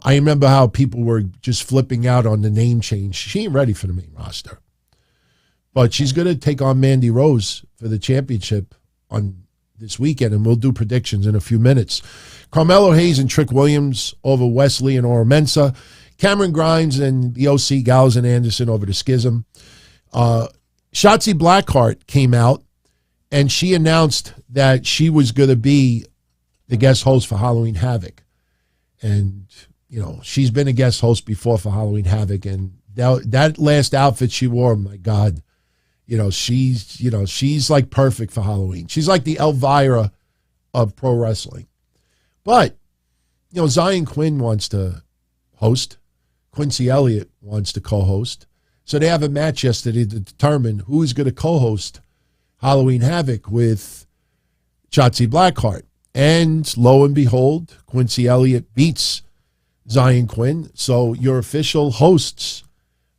I remember how people were just flipping out on the name change. She ain't ready for the main roster. But she's going to take on Mandy Rose for the championship on this weekend, and we'll do predictions in a few minutes. Carmelo Hayes and Trick Williams over Wesley and Oro Mensah. Cameron Grimes and the OC, Gallows and Anderson over the Schism. Shotzi Blackheart came out, and she announced that she was going to be the guest host for Halloween Havoc. And, she's been a guest host before for Halloween Havoc. And that last outfit she wore, my God, she's like perfect for Halloween. She's like the Elvira of pro wrestling. But, Zion Quinn wants to host. Quincy Elliott wants to co-host. So they have a match yesterday to determine who is going to co-host Halloween Havoc with Shotzi Blackheart. And lo and behold, Quincy Elliott beats Zion Quinn. So your official hosts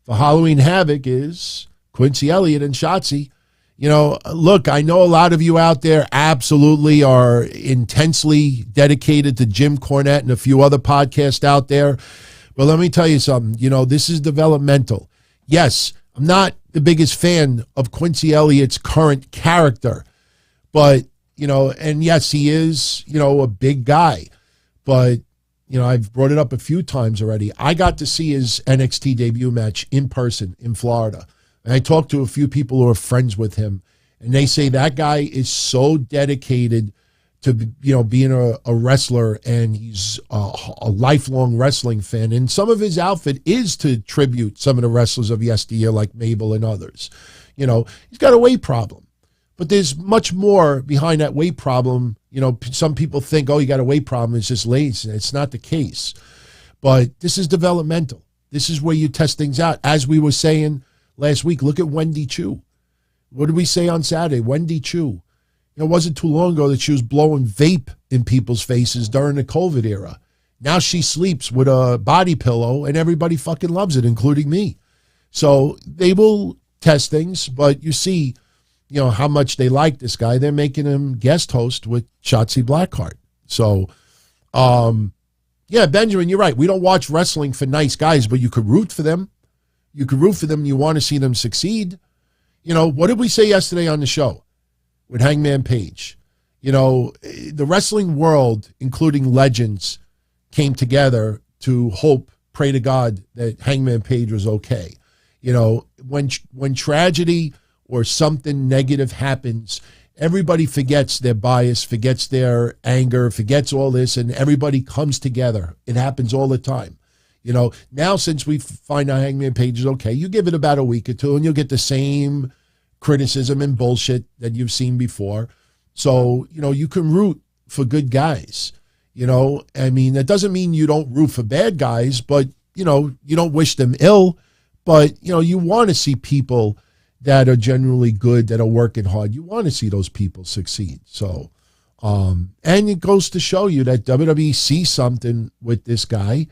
for Halloween Havoc is Quincy Elliott and Shotzi. Look, I know a lot of you out there absolutely are intensely dedicated to Jim Cornette and a few other podcasts out there. But let me tell you something. This is developmental. Yes, I'm not the biggest fan of Quincy Elliott's current character, but and yes, he is, a big guy. But, I've brought it up a few times already. I got to see his NXT debut match in person in Florida. And I talked to a few people who are friends with him. And they say that guy is so dedicated to, being a wrestler. And he's a lifelong wrestling fan. And some of his outfit is to tribute some of the wrestlers of yesteryear, like Mabel and others. He's got a weight problem. But there's much more behind that weight problem. Some people think, you got a weight problem, it's just lazy. It's not the case. But this is developmental. This is where you test things out. As we were saying last week, look at Wendy Chu. What did we say on Saturday? Wendy Chu. It wasn't too long ago that she was blowing vape in people's faces during the COVID era. Now she sleeps with a body pillow, and everybody fucking loves it, including me. So they will test things, but you see, how much they like this guy. They're making him guest host with Shotzi Blackheart. So, Benjamin, you're right. We don't watch wrestling for nice guys, but you could root for them. You could root for them. You want to see them succeed. What did we say yesterday on the show with Hangman Page? The wrestling world, including legends, came together to pray to God that Hangman Page was okay. When tragedy or something negative happens, everybody forgets their bias, forgets their anger, forgets all this, and everybody comes together. It happens all the time. Now since we find out Hangman Page is okay, you give it about a week or two, and you'll get the same criticism and bullshit that you've seen before. So, you can root for good guys. I mean, that doesn't mean you don't root for bad guys, but, you don't wish them ill. But, you want to see people that are generally good, that are working hard. You want to see those people succeed. So, and it goes to show you that WWE sees something with this guy.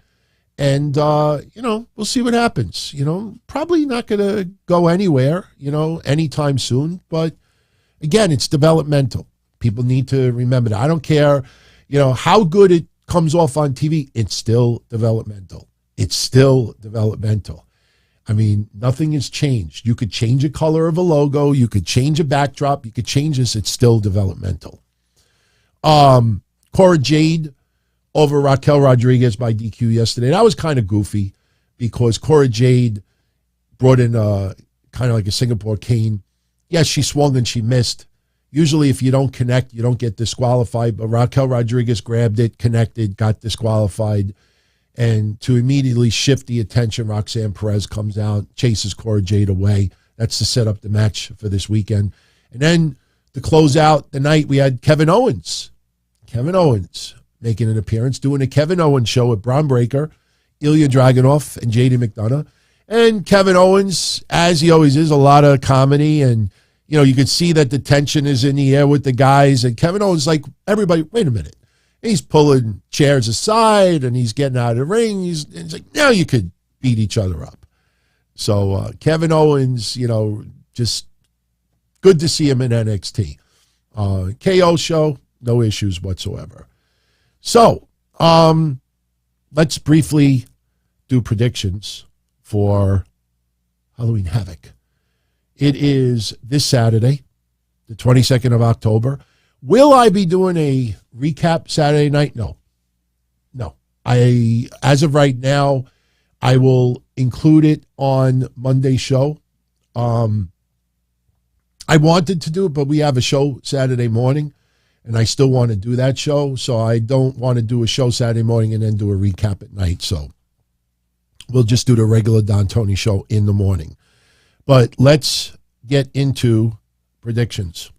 And, we'll see what happens. Probably not going to go anywhere, anytime soon. But, again, it's developmental. People need to remember that. I don't care, how good it comes off on TV. It's still developmental. It's still developmental. I mean, nothing has changed. You could change a color of a logo. You could change a backdrop. You could change this. It's still developmental. Cora Jade over Raquel Rodriguez by DQ yesterday. That was kind of goofy because Cora Jade brought in kind of like a Singapore cane. Yes, she swung and she missed. Usually if you don't connect, you don't get disqualified. But Raquel Rodriguez grabbed it, connected, got disqualified. And to immediately shift the attention, Roxanne Perez comes out, chases Cora Jade away. That's to set up the match for this weekend. And then to close out the night, we had Kevin Owens. Kevin Owens making an appearance, doing a Kevin Owens show with Braun Breaker, Ilya Dragunov, and JD McDonough. And Kevin Owens, as he always is, a lot of comedy. And, you could see that the tension is in the air with the guys. And Kevin Owens like, everybody, wait a minute. He's pulling chairs aside and he's getting out of the ring. He's like, now you could beat each other up. So Kevin Owens, just good to see him in NXT. KO show, no issues whatsoever. So let's briefly do predictions for Halloween Havoc. It is this Saturday, the 22nd of October. Will I be doing a recap Saturday night? No. As of right now, I will include it on Monday's show. I wanted to do it, but we have a show Saturday morning, and I still want to do that show. So I don't want to do a show Saturday morning and then do a recap at night. So we'll just do the regular Don Tony show in the morning. But let's get into predictions.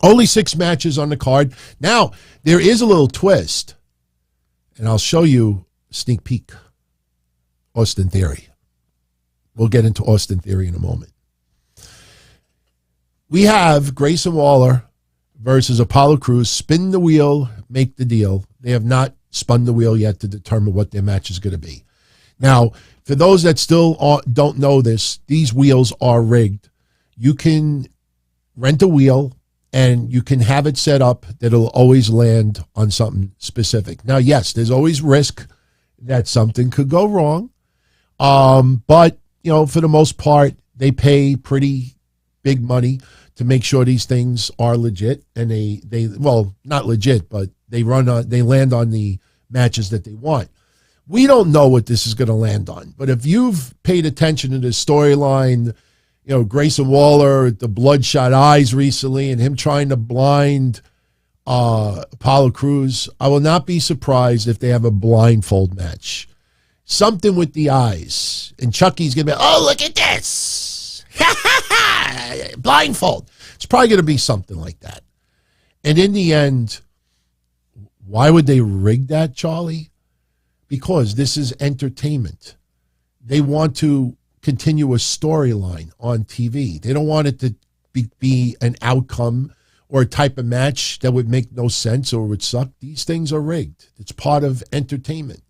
Only 6 matches on the card. Now, there is a little twist, and I'll show you a sneak peek. Austin Theory. We'll get into Austin Theory in a moment. We have Grayson Waller versus Apollo Crews. Spin the wheel, make the deal. They have not spun the wheel yet to determine what their match is going to be. Now, for those that still don't know this, these wheels are rigged. You can rent a wheel, and you can have it set up that it'll always land on something specific. Now, yes, there's always risk that something could go wrong. But, for the most part, they pay pretty big money to make sure these things are legit. And they well, not legit, but they land on the matches that they want. We don't know what this is going to land on. But if you've paid attention to the storyline, Grayson Waller, the bloodshot eyes recently, and him trying to blind Apollo Crews, I will not be surprised if they have a blindfold match. Something with the eyes. And Chucky's going to be, oh, look at this. Blindfold. It's probably going to be something like that. And in the end, why would they rig that, Charlie? Because this is entertainment. They want to continue a storyline on TV. They don't want it to be an outcome or a type of match that would make no sense or would suck. These things are rigged. It's part of entertainment.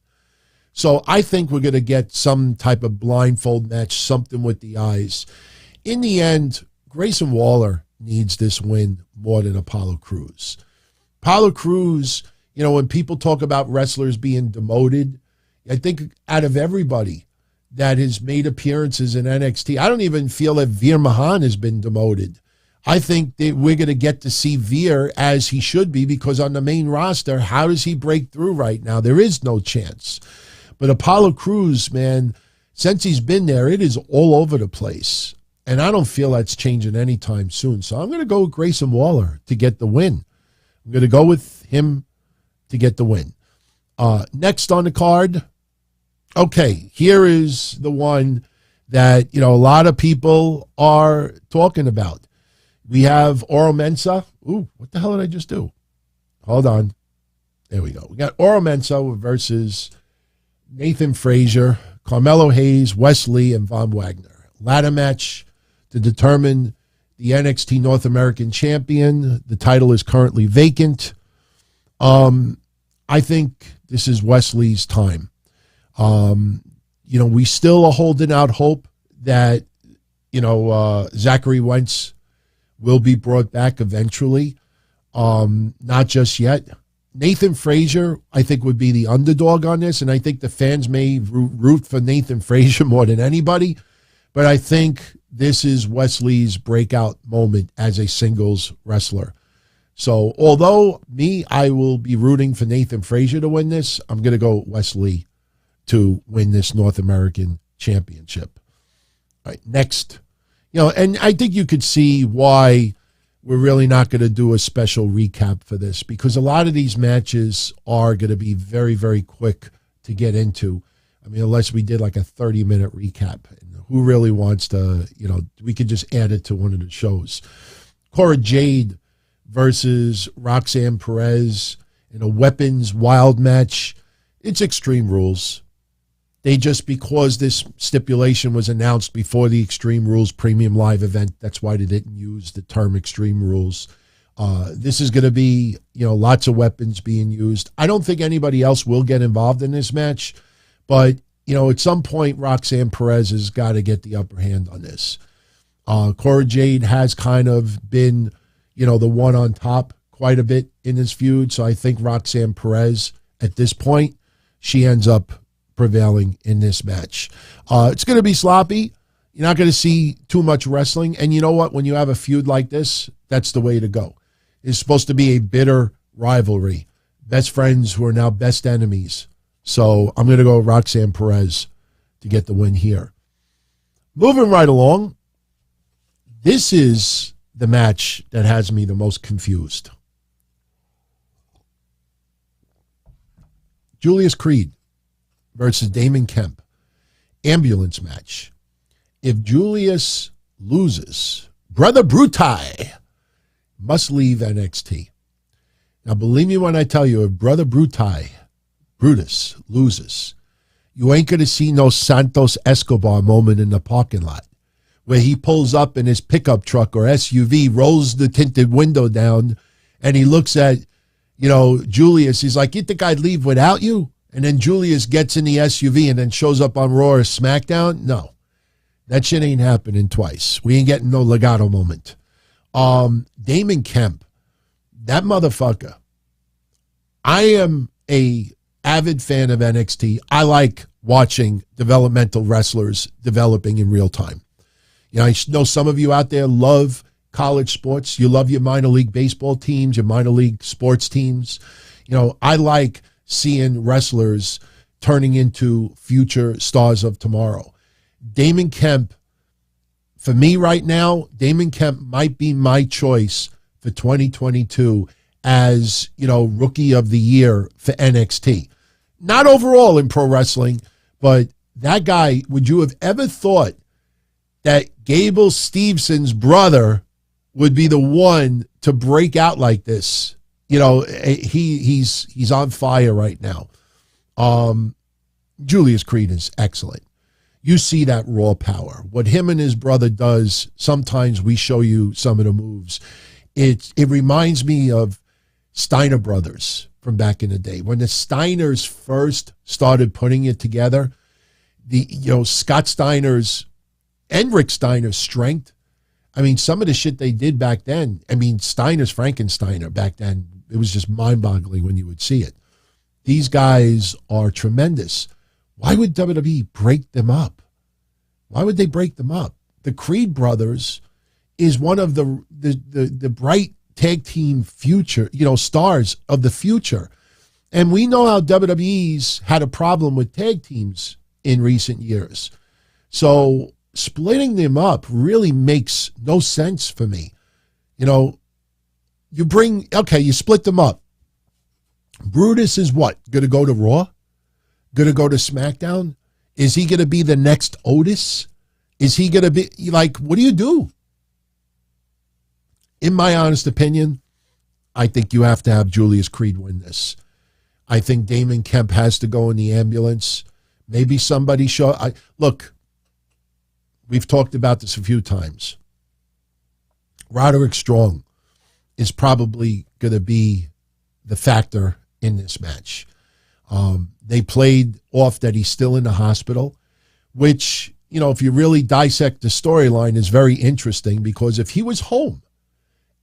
So I think we're going to get some type of blindfold match, something with the eyes. In the end, Grayson Waller needs this win more than Apollo Crews. Apollo Crews, when people talk about wrestlers being demoted, I think out of everybody that has made appearances in NXT, I don't even feel that Veer Mahan has been demoted. I think that we're going to get to see Veer as he should be, because on the main roster, how does he break through right now? There is no chance. But Apollo Crews, man, since he's been there, it is all over the place. And I don't feel that's changing anytime soon. So I'm going to go with Grayson Waller to get the win. I'm going to go with him to get the win. Next on the card, okay, here is the one that, a lot of people are talking about. We have Oro Mensah. Ooh, what the hell did I just do? Hold on. There we go. We got Oro Mensah versus Nathan Frazier, Carmelo Hayes, Wesley, and Von Wagner. Ladder match to determine the NXT North American champion. The title is currently vacant. I think this is Wesley's time. We still are holding out hope that, Zachary Wentz will be brought back eventually. Not just yet. Nathan Frazier, I think, would be the underdog on this, and I think the fans may root for Nathan Frazier more than anybody, but I think this is Wesley's breakout moment as a singles wrestler. So although I will be rooting for Nathan Frazier to win this, I'm going to go Wesley to win this North American Championship. All right, next. And I think you could see why we're really not going to do a special recap for this, because a lot of these matches are going to be very, very quick to get into. I mean, unless we did like a 30-minute recap. And who really wants to, we could just add it to one of the shows. Cora Jade versus Roxanne Perez in a weapons wild match. It's Extreme Rules. Because this stipulation was announced before the Extreme Rules Premium Live event, that's why they didn't use the term Extreme Rules. This is going to be, lots of weapons being used. I don't think anybody else will get involved in this match, but, at some point, Roxanne Perez has got to get the upper hand on this. Cora Jade has kind of been, the one on top quite a bit in this feud, so I think Roxanne Perez, at this point, she ends up prevailing in this match. It's going to be sloppy. You're not going to see too much wrestling. And you know what? When you have a feud like this, that's the way to go. It's supposed to be a bitter rivalry. Best friends who are now best enemies. So I'm going to go Roxanne Perez to get the win here. Moving right along, this is the match that has me the most confused. Julius Creed versus Damon Kemp. Ambulance match. If Julius loses, Brother Brutai must leave NXT. Now, believe me when I tell you, if Brother Brutus, loses, you ain't going to see no Santos Escobar moment in the parking lot where he pulls up in his pickup truck or SUV, rolls the tinted window down, and he looks at, Julius. He's like, you think I'd leave without you? And then Julius gets in the SUV and then shows up on Raw or SmackDown? No. That shit ain't happening twice. We ain't getting no legato moment. Damon Kemp, that motherfucker. I am a avid fan of NXT. I like watching developmental wrestlers developing in real time. I know some of you out there love college sports. You love your minor league baseball teams, your minor league sports teams. I like seeing wrestlers turning into future stars of tomorrow. Damon Kemp, for me right now, Damon Kemp might be my choice for 2022 as, rookie of the year for NXT. Not overall in pro wrestling, but that guy, would you have ever thought that Gable Stevenson's brother would be the one to break out like this? He's on fire right now. Julius Creed is excellent. You see that raw power. What him and his brother does, sometimes we show you some of the moves. It reminds me of Steiner Brothers from back in the day. When the Steiners first started putting it together, Scott Steiner's and Rick Steiner's strength. I mean, some of the shit they did back then, Steiner's Frankensteiner back then, it was just mind-boggling when you would see it. These guys are tremendous. Why would WWE break them up? Why would they break them up? The Creed brothers is one of the bright tag team future, stars of the future. And we know how WWE's had a problem with tag teams in recent years. So splitting them up really makes no sense for me. You split them up. Brutus is what? Going to go to Raw? Going to go to SmackDown? Is he going to be the next Otis? Is he going to be like, what do you do? In my honest opinion, I think you have to have Julius Creed win this. I think Damon Kemp has to go in the ambulance. Maybe somebody look, we've talked about this a few times. Roderick Strong is probably going to be the factor in this match. They played off that he's still in the hospital, which, you know, if you really dissect the storyline, is very interesting, because if he was home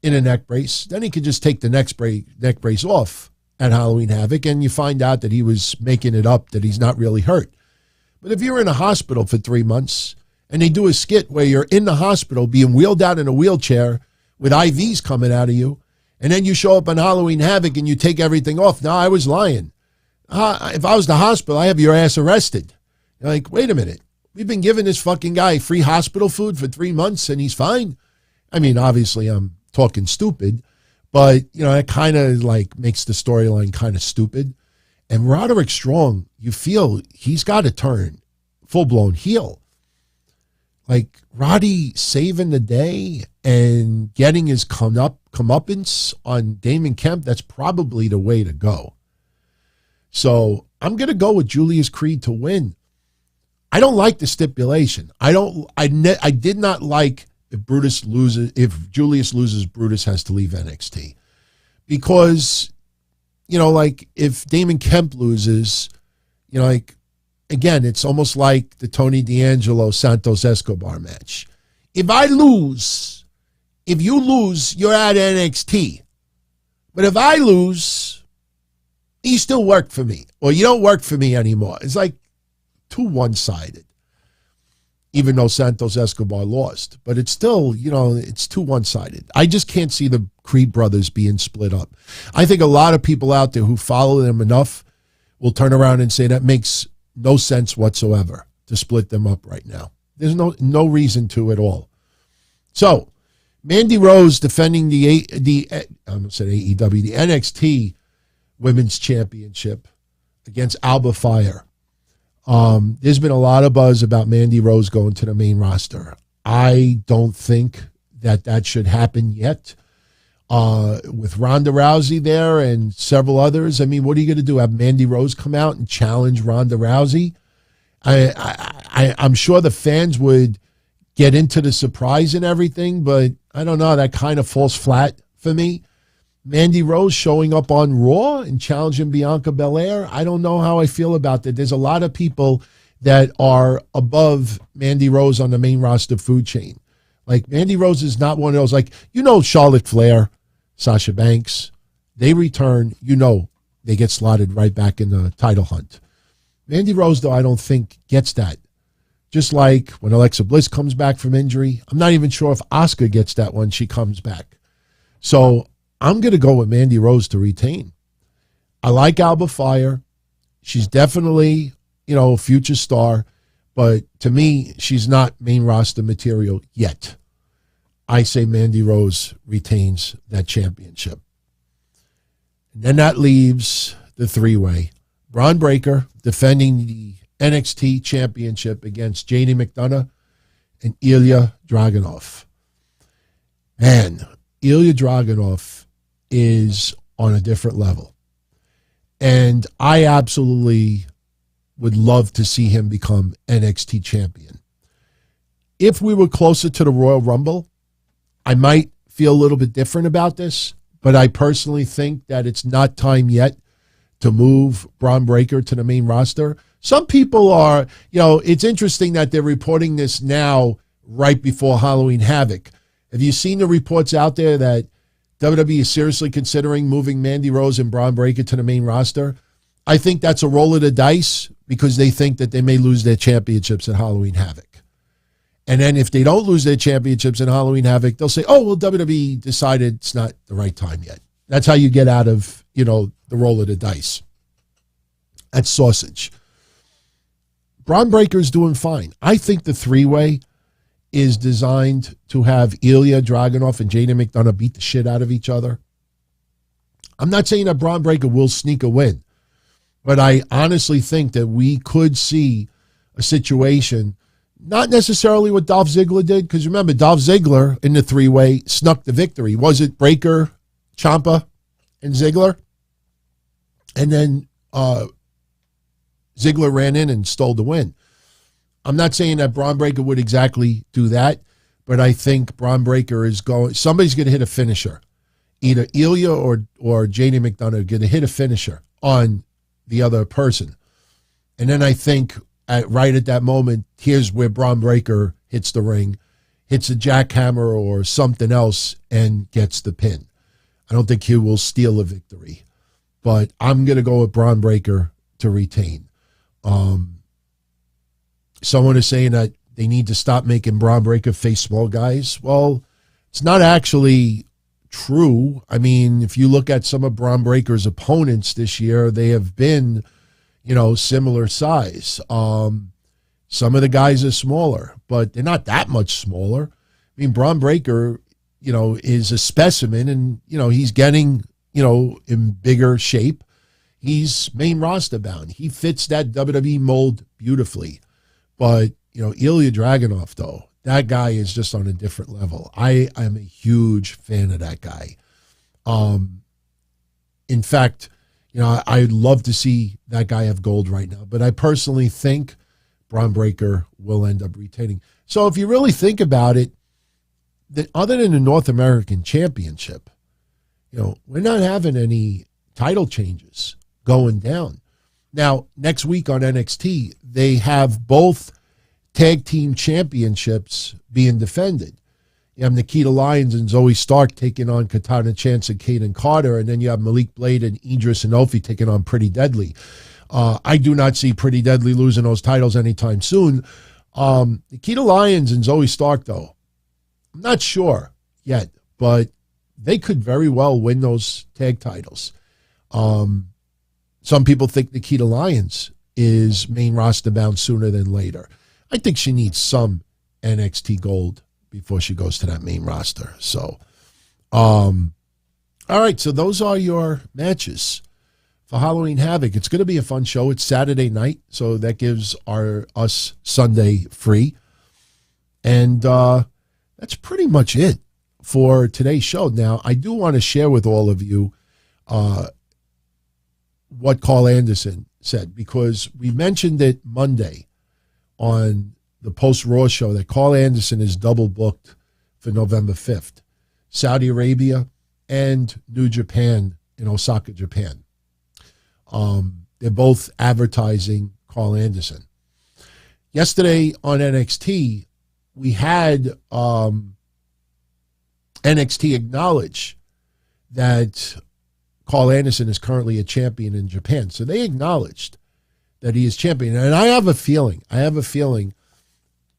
in a neck brace, then he could just take the neck brace off at Halloween Havoc, and you find out that he was making it up, that he's not really hurt. But if you're in a hospital for 3 months and they do a skit where you're in the hospital being wheeled out in a wheelchair with IVs coming out of you, and then you show up on Halloween Havoc and you take everything off. No, I was lying. If I was the hospital, I have your ass arrested. You're like, wait a minute. We've been giving this fucking guy free hospital food for 3 months and he's fine. I mean, obviously I'm talking stupid, but, you know, it kind of like makes the storyline kind of stupid. And Roderick Strong, you feel he's got to turn full-blown heel. Like, Roddy saving the day and getting his comeuppance on Damon Kemp, that's probably the way to go. So I'm going to go with Julius Creed to win. I don't like the stipulation. I did not like if Julius loses, Brutus has to leave NXT. Because, you know, like, if Damon Kemp loses, you know, like, again, it's almost like the Tony D'Angelo Santos Escobar match. If you lose, you're at NXT. But if I lose, you still work for me, or you don't work for me anymore. It's like too one-sided, even though Santos Escobar lost. But it's still, you know, it's too one-sided. I just can't see the Creed brothers being split up. I think a lot of people out there who follow them enough will turn around and say that makes no sense whatsoever to split them up right now. There's no reason to at all. So, Mandy Rose defending the NXT Women's Championship against Alba Fire. There's been a lot of buzz about Mandy Rose going to the main roster. I don't think that should happen yet. With Ronda Rousey there and several others, I mean, what are you going to do? Have Mandy Rose come out and challenge Ronda Rousey? I'm sure the fans would get into the surprise and everything, but I don't know. That kind of falls flat for me. Mandy Rose showing up on Raw and challenging Bianca Belair. I don't know how I feel about that. There's a lot of people that are above Mandy Rose on the main roster food chain. Like, Mandy Rose is not one of those, like, you know, Charlotte Flair, Sasha Banks, they return, you know, they get slotted right back in the title hunt. Mandy Rose, though, I don't think gets that. Just like when Alexa Bliss comes back from injury, I'm not even sure if Asuka gets that when she comes back. So I'm going to go with Mandy Rose to retain. I like Alba Fire. She's definitely, you know, a future star. But to me, she's not main roster material yet. I say Mandy Rose retains that championship. And then that leaves the three-way. Braun Breaker defending the NXT championship against JD McDonough and Ilya Dragunov. Man, Ilya Dragunov is on a different level. And I absolutely would love to see him become NXT champion. If we were closer to the Royal Rumble, I might feel a little bit different about this, but I personally think that it's not time yet to move Braun Breaker to the main roster. Some people are, you know, it's interesting that they're reporting this now right before Halloween Havoc. Have you seen the reports out there that WWE is seriously considering moving Mandy Rose and Braun Breaker to the main roster? I think that's a roll of the dice because they think that they may lose their championships at Halloween Havoc. And then if they don't lose their championships in Halloween Havoc, they'll say, oh, well, WWE decided it's not the right time yet. That's how you get out of, you know, the roll of the dice. That's sausage. Braun Breaker is doing fine. I think the three-way is designed to have Ilya Dragunov and Jaden McDonough beat the shit out of each other. I'm not saying that Braun Breaker will sneak a win, but I honestly think that we could see a situation Not necessarily what Dolph Ziggler did, because remember, Dolph Ziggler in the three-way snuck the victory. Was it Breakker, Ciampa, and Ziggler? And then Ziggler ran in and stole the win. I'm not saying that Braun Breaker would exactly do that, but I think Braun Breaker is somebody's going to hit a finisher. Either Ilya or JD McDonough are going to hit a finisher on the other person. And then I think right at that moment, here's where Braun Breaker hits the ring, hits a jackhammer or something else, and gets the pin. I don't think he will steal a victory, but I'm going to go with Braun Breaker to retain. Someone is saying that they need to stop making Braun Breaker face small guys. Well, it's not actually true. I mean, if you look at some of Braun Breaker's opponents this year, they have been, similar size. Some of the guys are smaller, but they're not that much smaller. I mean, Braun Breaker, is a specimen, and, he's getting, in bigger shape. He's main roster bound. He fits that WWE mold beautifully. But, Ilya Dragunov, though, that guy is just on a different level. I am a huge fan of that guy. In fact, I'd love to see that guy have gold right now. But I personally think Braun Breaker will end up retaining. So if you really think about it, that other than the North American Championship, we're not having any title changes going down. Now, next week on NXT, they have both tag team championships being defended. You have Nikita Lyons and Zoe Stark taking on Katana Chance and Kaden Carter, and then you have Malik Blade and Idris Inofi taking on Pretty Deadly. I do not see Pretty Deadly losing those titles anytime soon. Nikita Lyons and Zoe Stark, though, I'm not sure yet, but they could very well win those tag titles. Some people think Nikita Lyons is main roster bound sooner than later. I think she needs some NXT gold before she goes to that main roster. So, all right, so those are your matches for Halloween Havoc. It's going to be a fun show. It's Saturday night, so that gives us Sunday free. And that's pretty much it for today's show. Now, I do want to share with all of you what Carl Anderson said, because we mentioned it Monday on the post-Raw show that Carl Anderson is double booked for November 5th. Saudi Arabia and New Japan in Osaka, Japan. They're both advertising Carl Anderson. Yesterday on NXT, we had NXT acknowledge that Carl Anderson is currently a champion in Japan. So they acknowledged that he is champion. And I have a feeling,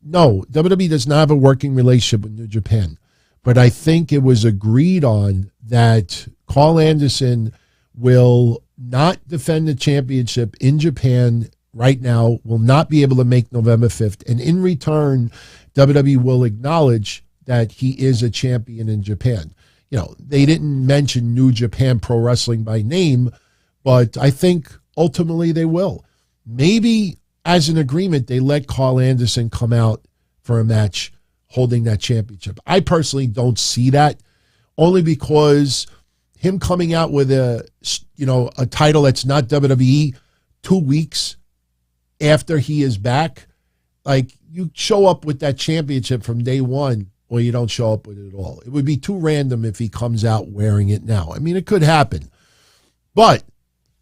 no, WWE does not have a working relationship with New Japan. But I think it was agreed on that Carl Anderson will not defend the championship in Japan right now, will not be able to make November 5th. And in return, WWE will acknowledge that he is a champion in Japan. They didn't mention New Japan Pro Wrestling by name, but I think ultimately they will. Maybe as an agreement, they let Carl Anderson come out for a match holding that championship. I personally don't see that, only because him coming out with a title that's not WWE 2 weeks after he is back, like, you show up with that championship from day one, or you don't show up with it at all. It would be too random if he comes out wearing it now. I mean, it could happen. But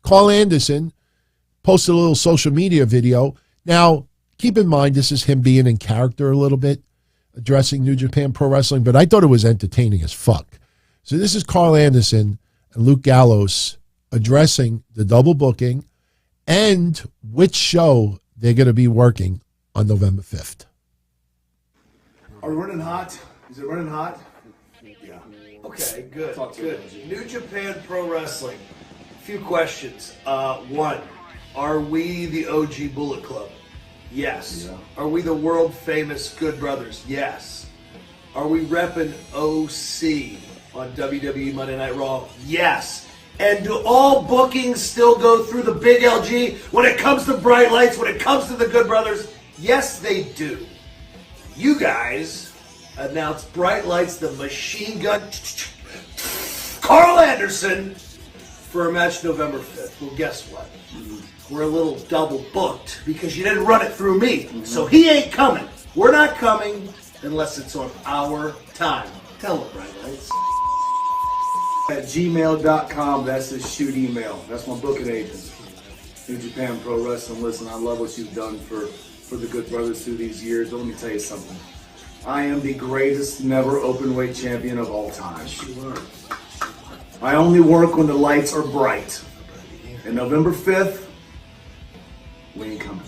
Carl Anderson posted a little social media video. Now, keep in mind, this is him being in character a little bit, addressing New Japan Pro Wrestling, but I thought it was entertaining as fuck. So this is Carl Anderson and Luke Gallows addressing the double booking and which show they're going to be working on November 5th. Are we running hot? Is it running hot? Yeah. Okay, good. Good. New Japan Pro Wrestling. A few questions. One, are we the OG Bullet Club? Yes. Yeah. Are we the world famous Good Brothers? Yes. Are we repping OC on WWE Monday Night Raw? Yes. And do all bookings still go through the big LG when it comes to bright lights, when it comes to the Good Brothers? Yes, they do. you guys announced Bright Lights, the Machine Gun, Carl Anderson, for a match November 5th. Well, guess what? We're a little double booked because you didn't run it through me. So he ain't coming. We're not coming unless it's on our time. Tell him, Bright Lights. At gmail.com, that's his shoot email. That's my booking agent. New Japan Pro Wrestling. Listen, I love what you've done for the Good Brothers through these years. Let me tell you something. I am the greatest never openweight champion of all time. I only work when the lights are bright. And November 5th, we ain't coming.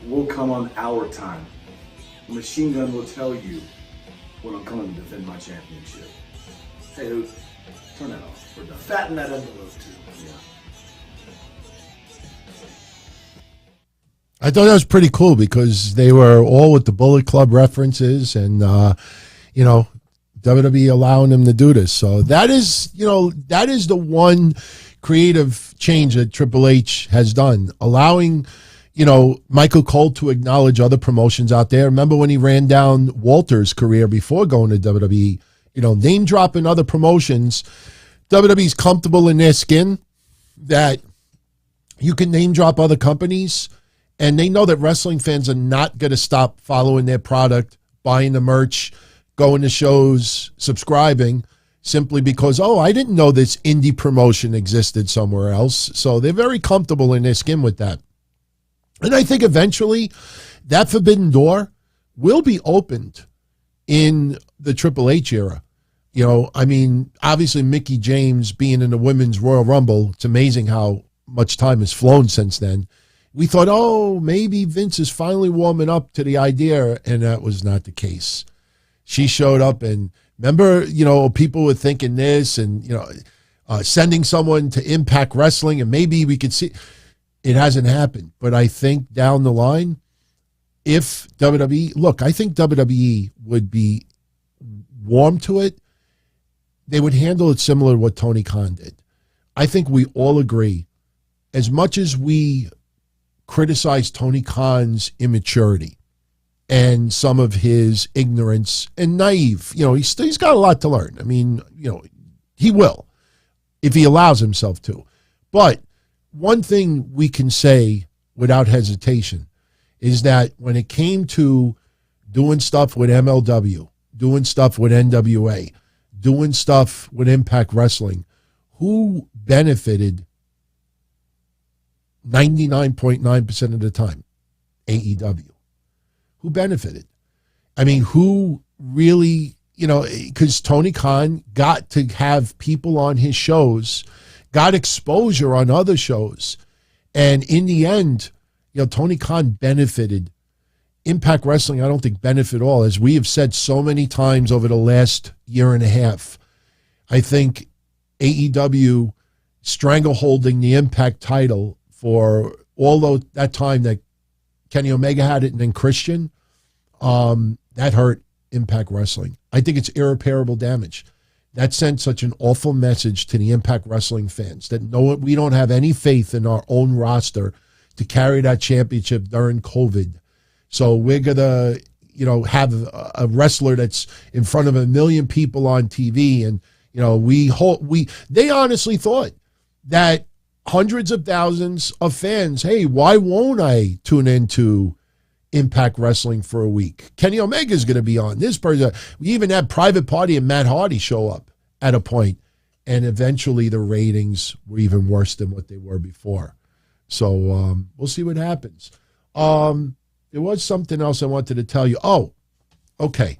We'll come on our time. The Machine Gun will tell you when I'm coming to defend my championship. Hey, dude, turn that off. We're done. Fatten that envelope, too. Yeah. I thought that was pretty cool because they were all with the Bullet Club references and, WWE allowing them to do this. So that is the one creative change that Triple H has done, allowing, Michael Cole to acknowledge other promotions out there. Remember when he ran down Walter's career before going to WWE, name dropping other promotions. WWE's comfortable in their skin that you can name drop other companies. And they know that wrestling fans are not going to stop following their product, buying the merch, going to shows, subscribing, simply because, I didn't know this indie promotion existed somewhere else. So they're very comfortable in their skin with that. And I think eventually that forbidden door will be opened in the Triple H era. Obviously Mickie James being in the Women's Royal Rumble, it's amazing how much time has flown since then. We thought, maybe Vince is finally warming up to the idea, and that was not the case. She showed up, and remember, people were thinking this, and, sending someone to Impact Wrestling, and maybe we could see. It hasn't happened. But I think down the line, if WWE, I think WWE would be warm to it. They would handle it similar to what Tony Khan did. I think we all agree, as much as we criticize Tony Khan's immaturity and some of his ignorance and naive. He's got a lot to learn. He will if he allows himself to. But one thing we can say without hesitation is that when it came to doing stuff with MLW, doing stuff with NWA, doing stuff with Impact Wrestling, who benefited 99.9% of the time? AEW. Who benefited? Who really, because Tony Khan got to have people on his shows, got exposure on other shows. And in the end, Tony Khan benefited. Impact Wrestling, I don't think benefit all. As we have said so many times over the last year and a half, I think AEW strangleholding the Impact title for all that time that Kenny Omega had it and then Christian, that hurt Impact Wrestling. I think it's irreparable damage. That sent such an awful message to the Impact Wrestling fans that we don't have any faith in our own roster to carry that championship during COVID. So we're going to, have a wrestler that's in front of 1 million people on TV. And, they honestly thought that hundreds of thousands of fans, hey, why won't I tune into Impact Wrestling for a week? Kenny Omega is going to be on this person. We even had Private Party and Matt Hardy show up at a point, and eventually the ratings were even worse than what they were before. So we'll see what happens. There was something else I wanted to tell you. Oh, okay.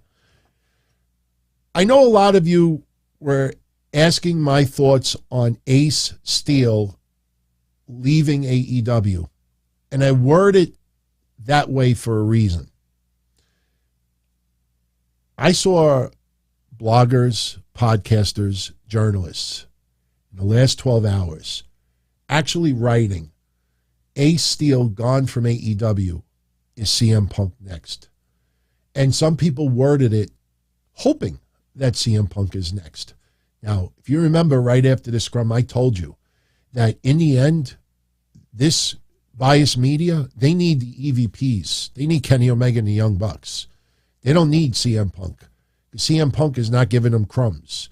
I know a lot of you were asking my thoughts on Ace Steel leaving AEW, and I word it that way for a reason. I saw bloggers, podcasters, journalists in the last 12 hours actually writing, Ace Steel gone from AEW, is CM Punk next? And some people worded it hoping that CM Punk is next. Now, if you remember right after the scrum, I told you that in the end, this biased media, they need the EVPs. They need Kenny Omega and the Young Bucks. They don't need CM Punk. CM Punk is not giving them crumbs.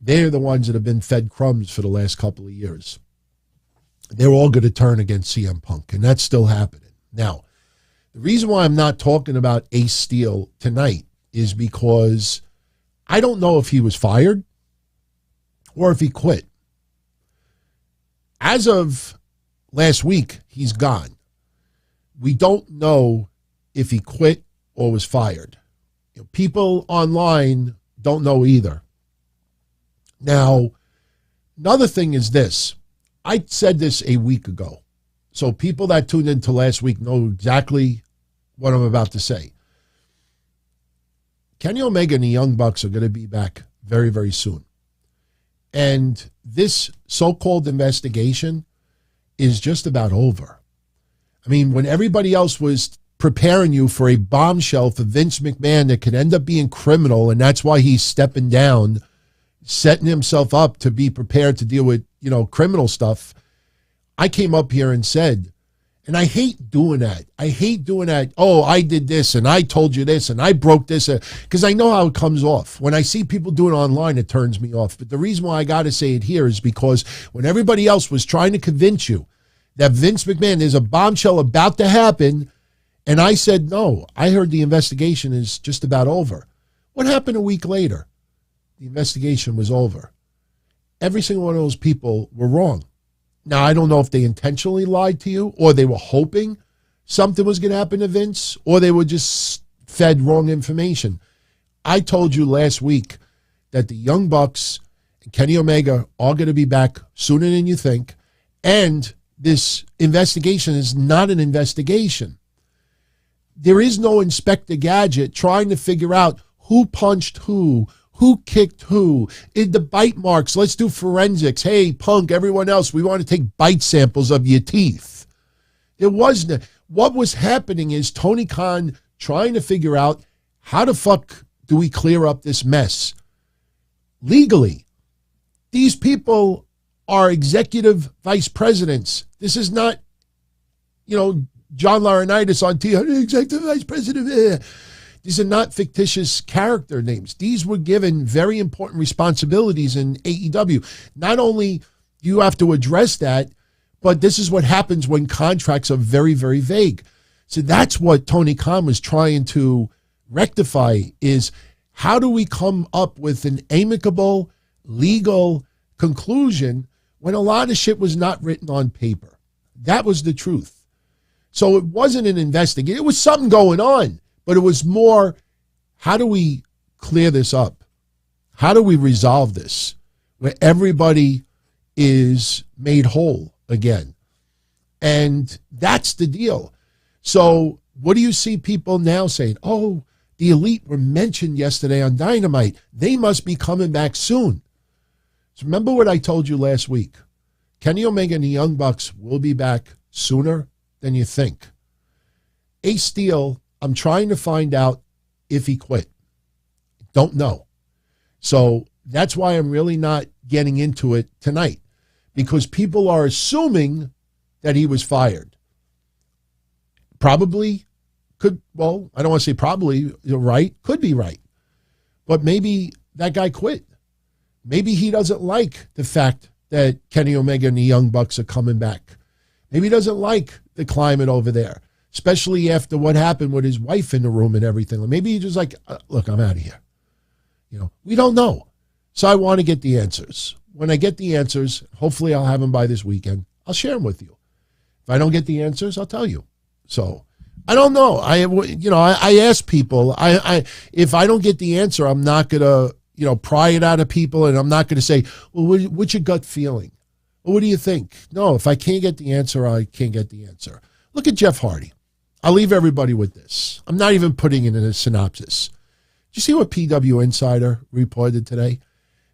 They're the ones that have been fed crumbs for the last couple of years. They're all going to turn against CM Punk, and that's still happening. Now, the reason why I'm not talking about Ace Steel tonight is because I don't know if he was fired or if he quit. As of last week, he's gone. We don't know if he quit or was fired. People online don't know either. Now, another thing is this. I said this a week ago. So people that tuned into last week know exactly what I'm about to say. Kenny Omega and the Young Bucks are going to be back very, very soon. And this so-called investigation is just about over. I mean, when everybody else was preparing you for a bombshell for Vince McMahon that could end up being criminal, and that's why he's stepping down, setting himself up to be prepared to deal with, criminal stuff, I came up here and said, and I hate doing that. I hate doing that. Oh, I did this, and I told you this, and I broke this, because I know how it comes off. When I see people do it online, it turns me off. But the reason why I got to say it here is because when everybody else was trying to convince you that Vince McMahon is a bombshell about to happen, and I said, no, I heard the investigation is just about over. What happened a week later? The investigation was over. Every single one of those people were wrong. Now, I don't know if they intentionally lied to you or they were hoping something was going to happen to Vince or they were just fed wrong information. I told you last week that the Young Bucks and Kenny Omega are going to be back sooner than you think, and this investigation is not an investigation. There is no Inspector Gadget trying to figure out who punched who kicked who, in the bite marks, let's do forensics. Hey, Punk, everyone else, we want to take bite samples of your teeth. There wasn't. What was happening is Tony Khan trying to figure out how the fuck do we clear up this mess legally. These people are executive vice presidents. This is not, John Laurinaitis on TV, executive vice president. These are not fictitious character names. These were given very important responsibilities in AEW. Not only do you have to address that, but this is what happens when contracts are very, very vague. So that's what Tony Khan was trying to rectify, is how do we come up with an amicable, legal conclusion when a lot of shit was not written on paper? That was the truth. So it wasn't an investigation. It was something going on. But it was more, how do we clear this up? How do we resolve this where everybody is made whole again? And that's the deal. So what do you see people now saying? Oh, the Elite were mentioned yesterday on Dynamite. They must be coming back soon. So remember what I told you last week. Kenny Omega and the Young Bucks will be back sooner than you think. Ace Steel, I'm trying to find out if he quit. Don't know. So that's why I'm really not getting into it tonight, because people are assuming that he was fired. Probably could, well, I don't want to say probably right, could be right. But maybe that guy quit. Maybe he doesn't like the fact that Kenny Omega and the Young Bucks are coming back. Maybe he doesn't like the climate over there, especially after what happened with his wife in the room and everything. Maybe he's just like, look, I'm out of here. We don't know. So I want to get the answers. When I get the answers, hopefully I'll have them by this weekend. I'll share them with you. If I don't get the answers, I'll tell you. So I don't know. I ask people, if I don't get the answer, I'm not going to, pry it out of people, and I'm not going to say, well, what's your gut feeling? Well, what do you think? No, if I can't get the answer, I can't get the answer. Look at Jeff Hardy. I'll leave everybody with this. I'm not even putting it in a synopsis. Did you see what PW Insider reported today?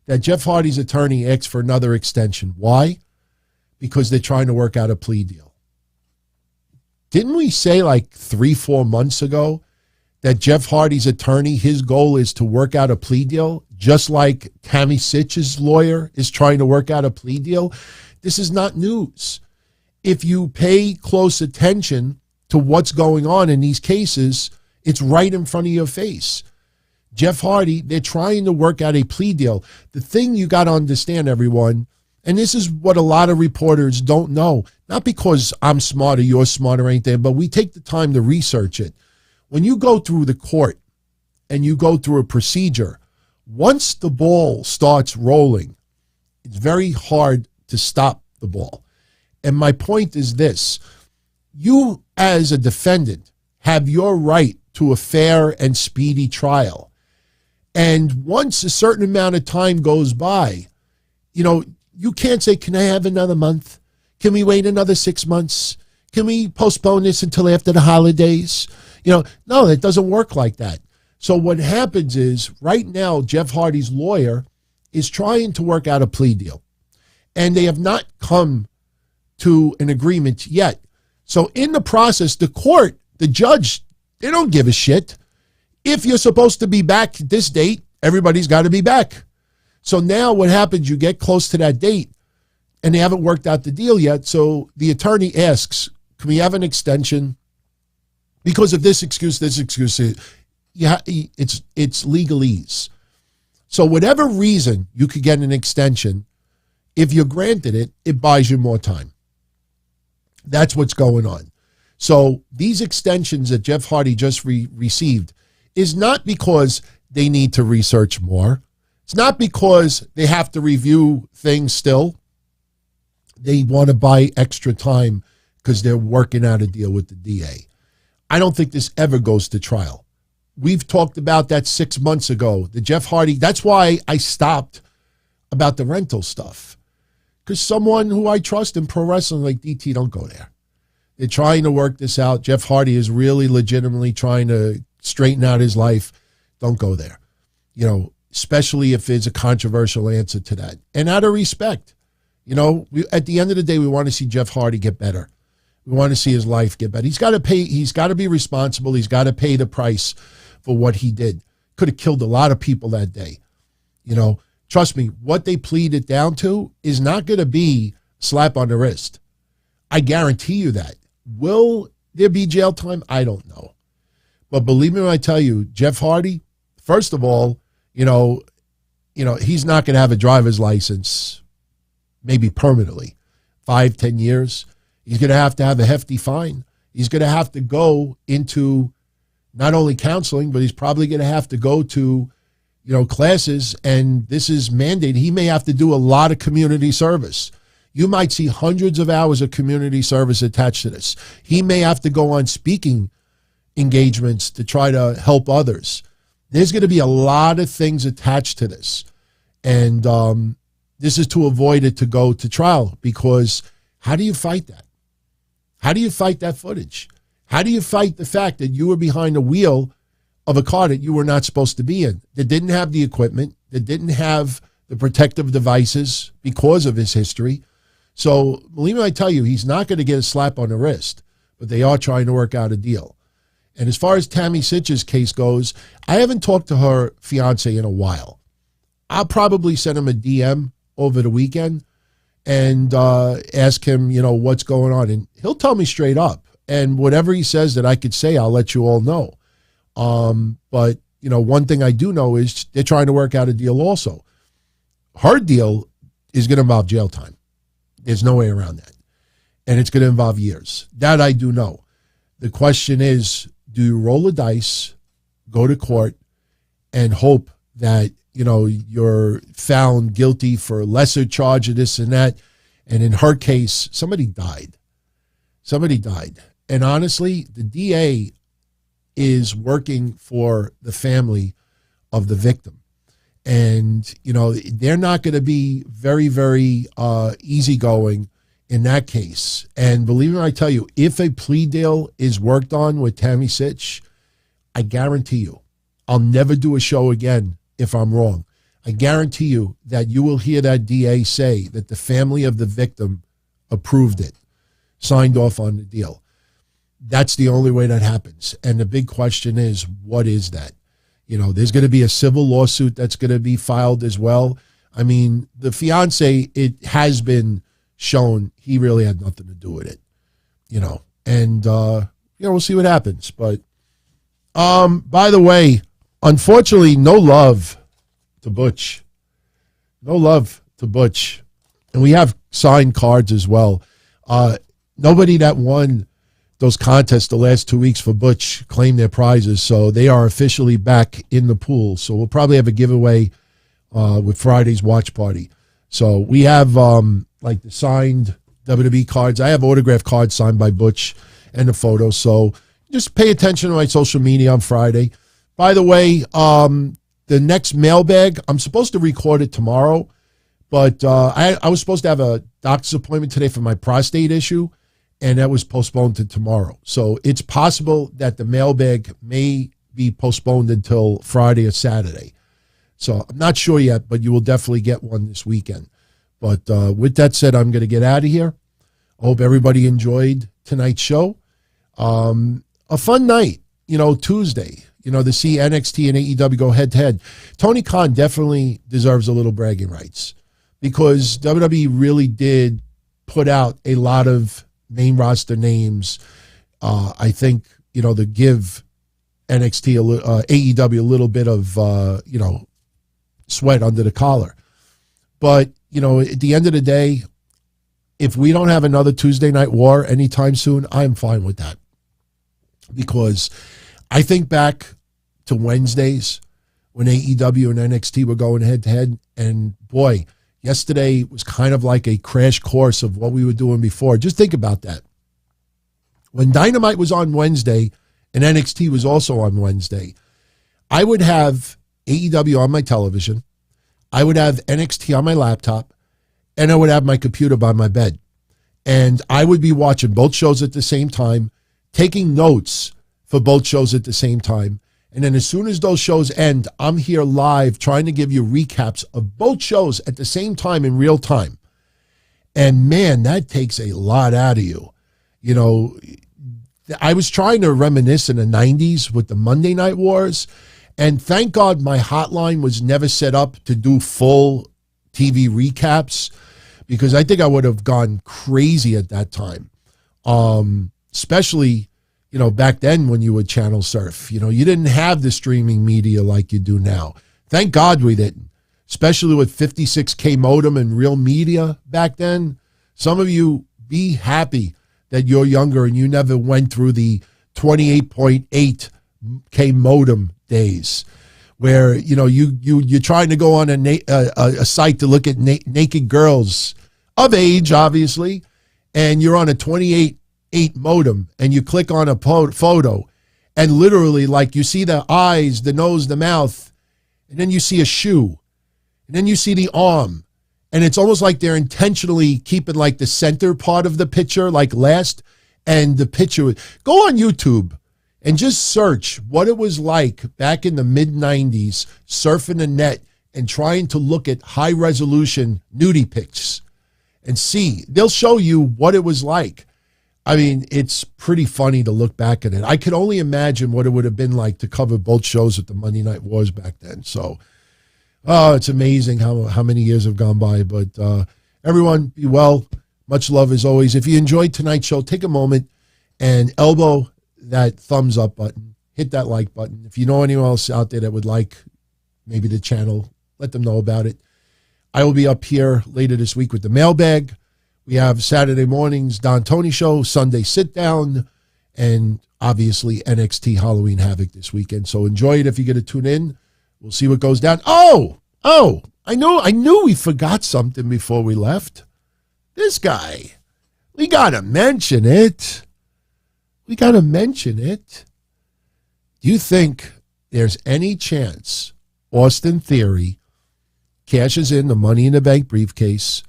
That Jeff Hardy's attorney asked for another extension. Why? Because they're trying to work out a plea deal. Didn't we say like 3-4 months ago that Jeff Hardy's attorney, his goal is to work out a plea deal, just like Tammy Sitch's lawyer is trying to work out a plea deal? This is not news. if you pay close attention to what's going on in these cases, it's right in front of your face. Jeff Hardy, they're trying to work out a plea deal. The thing you got to understand, everyone, and this is what a lot of reporters don't know, not because I'm smart or you're smart or anything, but we take the time to research it. When you go through the court and you go through a procedure, once the ball starts rolling, it's very hard to stop the ball. And my point is this: you as a defendant have your right to a fair and speedy trial. And once a certain amount of time goes by, you can't say, can I have another month? Can we wait another 6 months? Can we postpone this until after the holidays? No, it doesn't work like that. So what happens is, right now, Jeff Hardy's lawyer is trying to work out a plea deal. And they have not come to an agreement yet. So in the process, the court, the judge, they don't give a shit. If you're supposed to be back this date, everybody's got to be back. So now what happens, you get close to that date, and they haven't worked out the deal yet. So the attorney asks, can we have an extension? Because of this excuse, yeah, it's legalese. So whatever reason you could get an extension, if you're granted it, it buys you more time. That's what's going on. So these extensions that Jeff Hardy just received is not because they need to research more. It's not because they have to review things still. They want to buy extra time because they're working out a deal with the DA. I don't think this ever goes to trial. We've talked about that 6 months ago. The Jeff Hardy, that's why I stopped about the rental stuff. Because someone who I trust in pro wrestling like DT, don't go there. They're trying to work this out. Jeff Hardy is really legitimately trying to straighten out his life. Don't go there. Especially if it's a controversial answer to that. And out of respect, at the end of the day, we want to see Jeff Hardy get better. We want to see his life get better. He's got to pay. He's got to be responsible. He's got to pay the price for what he did. Could have killed a lot of people that day. Trust me, what they pleaded down to is not going to be slap on the wrist. I guarantee you that. Will there be jail time? I don't know. But believe me when I tell you, Jeff Hardy, first of all, he's not going to have a driver's license maybe permanently, 5-10 years. He's going to have a hefty fine. He's going to have to go into not only counseling, but he's probably going to have to go to, classes. And this is mandated. He may have to do a lot of community service. You might see hundreds of hours of community service attached to this. He may have to go on speaking engagements to try to help others. There's going to be a lot of things attached to this. And this is to avoid it to go to trial, because how do you fight that? How do you fight that footage? How do you fight the fact that you were behind the wheel of a car that you were not supposed to be in, that didn't have the equipment, that didn't have the protective devices because of his history? So, believe me, I tell you, he's not going to get a slap on the wrist, but they are trying to work out a deal. And as far as Tammy Sitch's case goes, I haven't talked to her fiance in a while. I'll probably send him a DM over the weekend and ask him, what's going on. And he'll tell me straight up. And whatever he says that I could say, I'll let you all know. But, one thing I do know is they're trying to work out a deal also. Her deal is going to involve jail time. There's no way around that. And it's going to involve years. That I do know. The question is, do you roll the dice, go to court, and hope that, you're found guilty for a lesser charge of this and that? And in her case, somebody died. And honestly, the DA is working for the family of the victim. And, they're not going to be very, very easygoing in that case. And believe me when I tell you, if a plea deal is worked on with Tammy Sitch, I guarantee you, I'll never do a show again if I'm wrong. I guarantee you that you will hear that DA say that the family of the victim approved it, signed off on the deal. That's the only way that happens. And the big question is, what is that? There's going to be a civil lawsuit that's going to be filed as well. I mean, the fiance, it has been shown he really had nothing to do with it, and we'll see what happens. But by the way, unfortunately, no love to Butch. No love to Butch. And we have signed cards as well. Nobody that won those contests the last 2 weeks for Butch claimed their prizes, so they are officially back in the pool. So we'll probably have a giveaway with Friday's watch party. So we have like the signed WWE cards. I have autographed cards signed by Butch and the photos. So just pay attention to my social media on Friday. By the way, the next mailbag, I'm supposed to record it tomorrow, but I was supposed to have a doctor's appointment today for my prostate issue, and that was postponed to tomorrow. So it's possible that the mailbag may be postponed until Friday or Saturday. So I'm not sure yet, but you will definitely get one this weekend. But with that said, I'm going to get out of here. I hope everybody enjoyed tonight's show. A fun night, Tuesday, to see NXT and AEW go head-to-head. Tony Khan definitely deserves a little bragging rights because WWE really did put out a lot of main roster names. I think, to give NXT, AEW a little bit of, sweat under the collar. But, at the end of the day, if we don't have another Tuesday Night War anytime soon, I'm fine with that. Because I think back to Wednesdays when AEW and NXT were going head-to-head, and boy, yesterday was kind of like a crash course of what we were doing before. Just think about that. When Dynamite was on Wednesday and NXT was also on Wednesday, I would have AEW on my television, I would have NXT on my laptop, and I would have my computer by my bed. And I would be watching both shows at the same time, taking notes for both shows at the same time. And then as soon as those shows end, I'm here live trying to give you recaps of both shows at the same time in real time. And man, that takes a lot out of you. I was trying to reminisce in the 90s with the Monday Night Wars. And thank God my hotline was never set up to do full TV recaps, because I think I would have gone crazy at that time. Especially, back then when you would channel surf. You didn't have the streaming media like you do now. Thank God we didn't. Especially with 56K modem and real media back then. Some of you be happy that you're younger and you never went through the 28.8K modem days, where you're trying to go on a site to look at naked girls of age, obviously, and you're on a 28.8 modem, and you click on a photo, and literally, like, you see the eyes, the nose, the mouth, and then you see a shoe, and then you see the arm, and it's almost like they're intentionally keeping like the center part of the picture like last, and the picture. Go on YouTube and just search what it was like back in the mid-90s, surfing the net and trying to look at high-resolution nudie pics and see. They'll show you what it was like. I mean, it's pretty funny to look back at it. I could only imagine what it would have been like to cover both shows at the Monday Night Wars back then. So, it's amazing how many years have gone by. But everyone, be well. Much love as always. If you enjoyed tonight's show, take a moment and elbow that thumbs up button, hit that like button. If you know anyone else out there that would like maybe the channel, let them know about it. I will be up here later this week with the mailbag. We have Saturday mornings Don Tony show, Sunday sit down, and obviously NXT Halloween Havoc this weekend. So enjoy it if you get to tune in. We'll see what goes down. I knew we forgot something before we left. This guy, we gotta mention it. Do you think there's any chance Austin Theory cashes in the Money in the Bank briefcase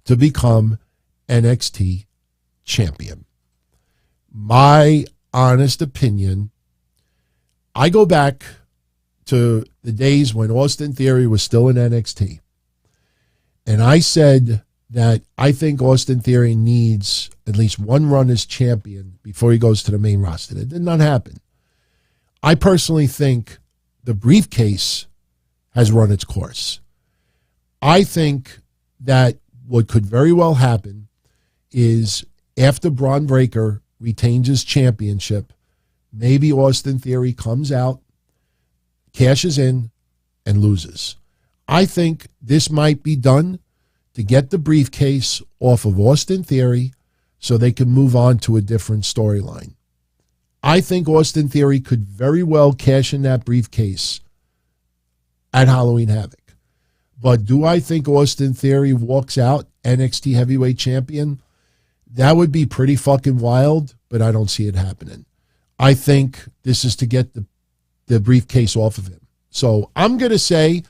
to become NXT champion? My honest opinion, I go back to the days when Austin Theory was still in NXT, and I said that I think Austin Theory needs at least one run as champion before he goes to the main roster. That did not happen. I personally think the briefcase has run its course. I think that what could very well happen is after Braun Breaker retains his championship, maybe Austin Theory comes out, cashes in, and loses. I think this might be done to get the briefcase off of Austin Theory so they can move on to a different storyline. I think Austin Theory could very well cash in that briefcase at Halloween Havoc. But do I think Austin Theory walks out NXT Heavyweight Champion? That would be pretty fucking wild, but I don't see it happening. I think this is to get the briefcase off of him. So I'm going to say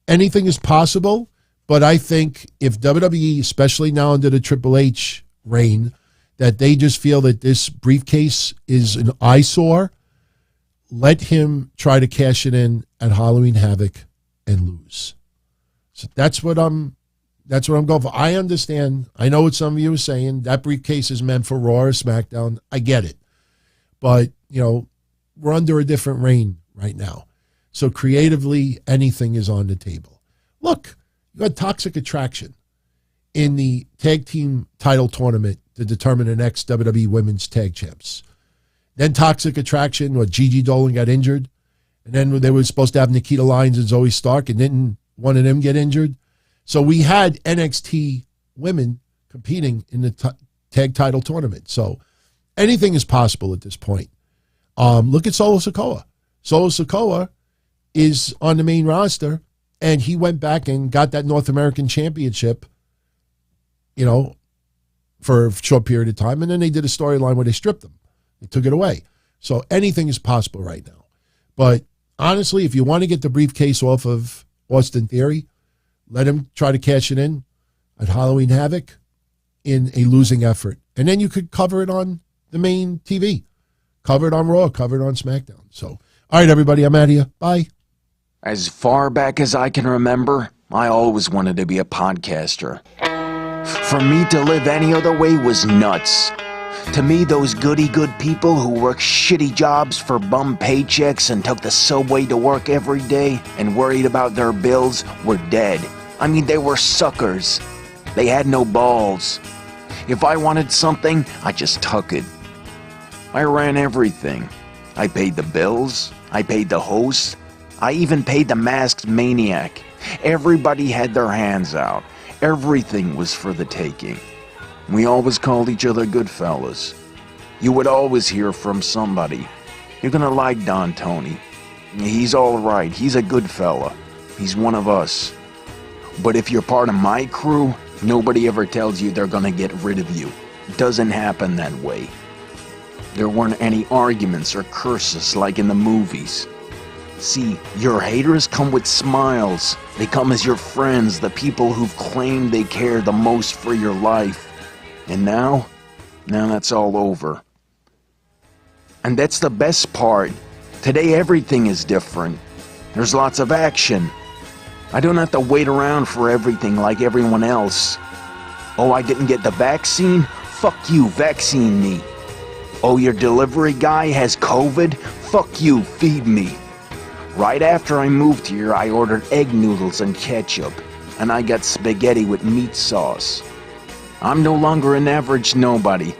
anything is possible, but I think if WWE, especially now under the Triple H reign, that they just feel that this briefcase is an eyesore, let him try to cash it in at Halloween Havoc and lose. So that's what I'm going for. I understand. I know what some of you are saying. That briefcase is meant for Raw or SmackDown. I get it. But, we're under a different reign right now. So creatively, anything is on the table. Look, you had Toxic Attraction in the tag team title tournament to determine the next WWE Women's Tag Champs. Then Toxic Attraction, where Gigi Dolan got injured. And then they were supposed to have Nikita Lyons and Zoe Stark, and didn't one of them get injured? So we had NXT women competing in the tag title tournament. So anything is possible at this point. Look at Solo Sikoa. Solo Sikoa is on the main roster, and he went back and got that North American Championship, for a short period of time, and then they did a storyline where they stripped him. They took it away. So anything is possible right now. But honestly, if you want to get the briefcase off of Austin Theory, let him try to cash it in at Halloween Havoc in a losing effort. And then you could cover it on the main TV. Cover it on Raw, cover it on SmackDown. So, all right, everybody, I'm out of here. Bye. As far back as I can remember, I always wanted to be a podcaster. For me to live any other way was nuts. To me, those goody-good people who worked shitty jobs for bum paychecks and took the subway to work every day and worried about their bills were dead. I mean, they were suckers. They had no balls. If I wanted something, I just took it. I ran everything. I paid the bills. I paid the host. I even paid the masked maniac. Everybody had their hands out. Everything was for the taking. We always called each other good fellas. You would always hear from somebody. You're gonna like Don Tony. He's all right. He's a good fella. He's one of us. But if you're part of my crew, nobody ever tells you they're gonna get rid of you. It doesn't happen that way. There weren't any arguments or curses like in the movies. See, your haters come with smiles. They come as your friends, the people who've claimed they care the most for your life. And now that's all over. And that's the best part. Today everything is different. There's lots of action. I don't have to wait around for everything like everyone else. Oh, I didn't get the vaccine? Fuck you, vaccine me. Oh, your delivery guy has COVID? Fuck you, feed me. Right after I moved here, I ordered egg noodles and ketchup, and I got spaghetti with meat sauce. I'm no longer an average nobody,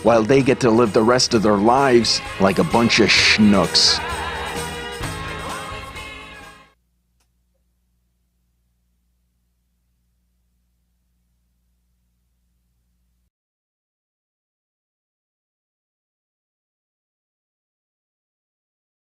while they get to live the rest of their lives like a bunch of schnooks.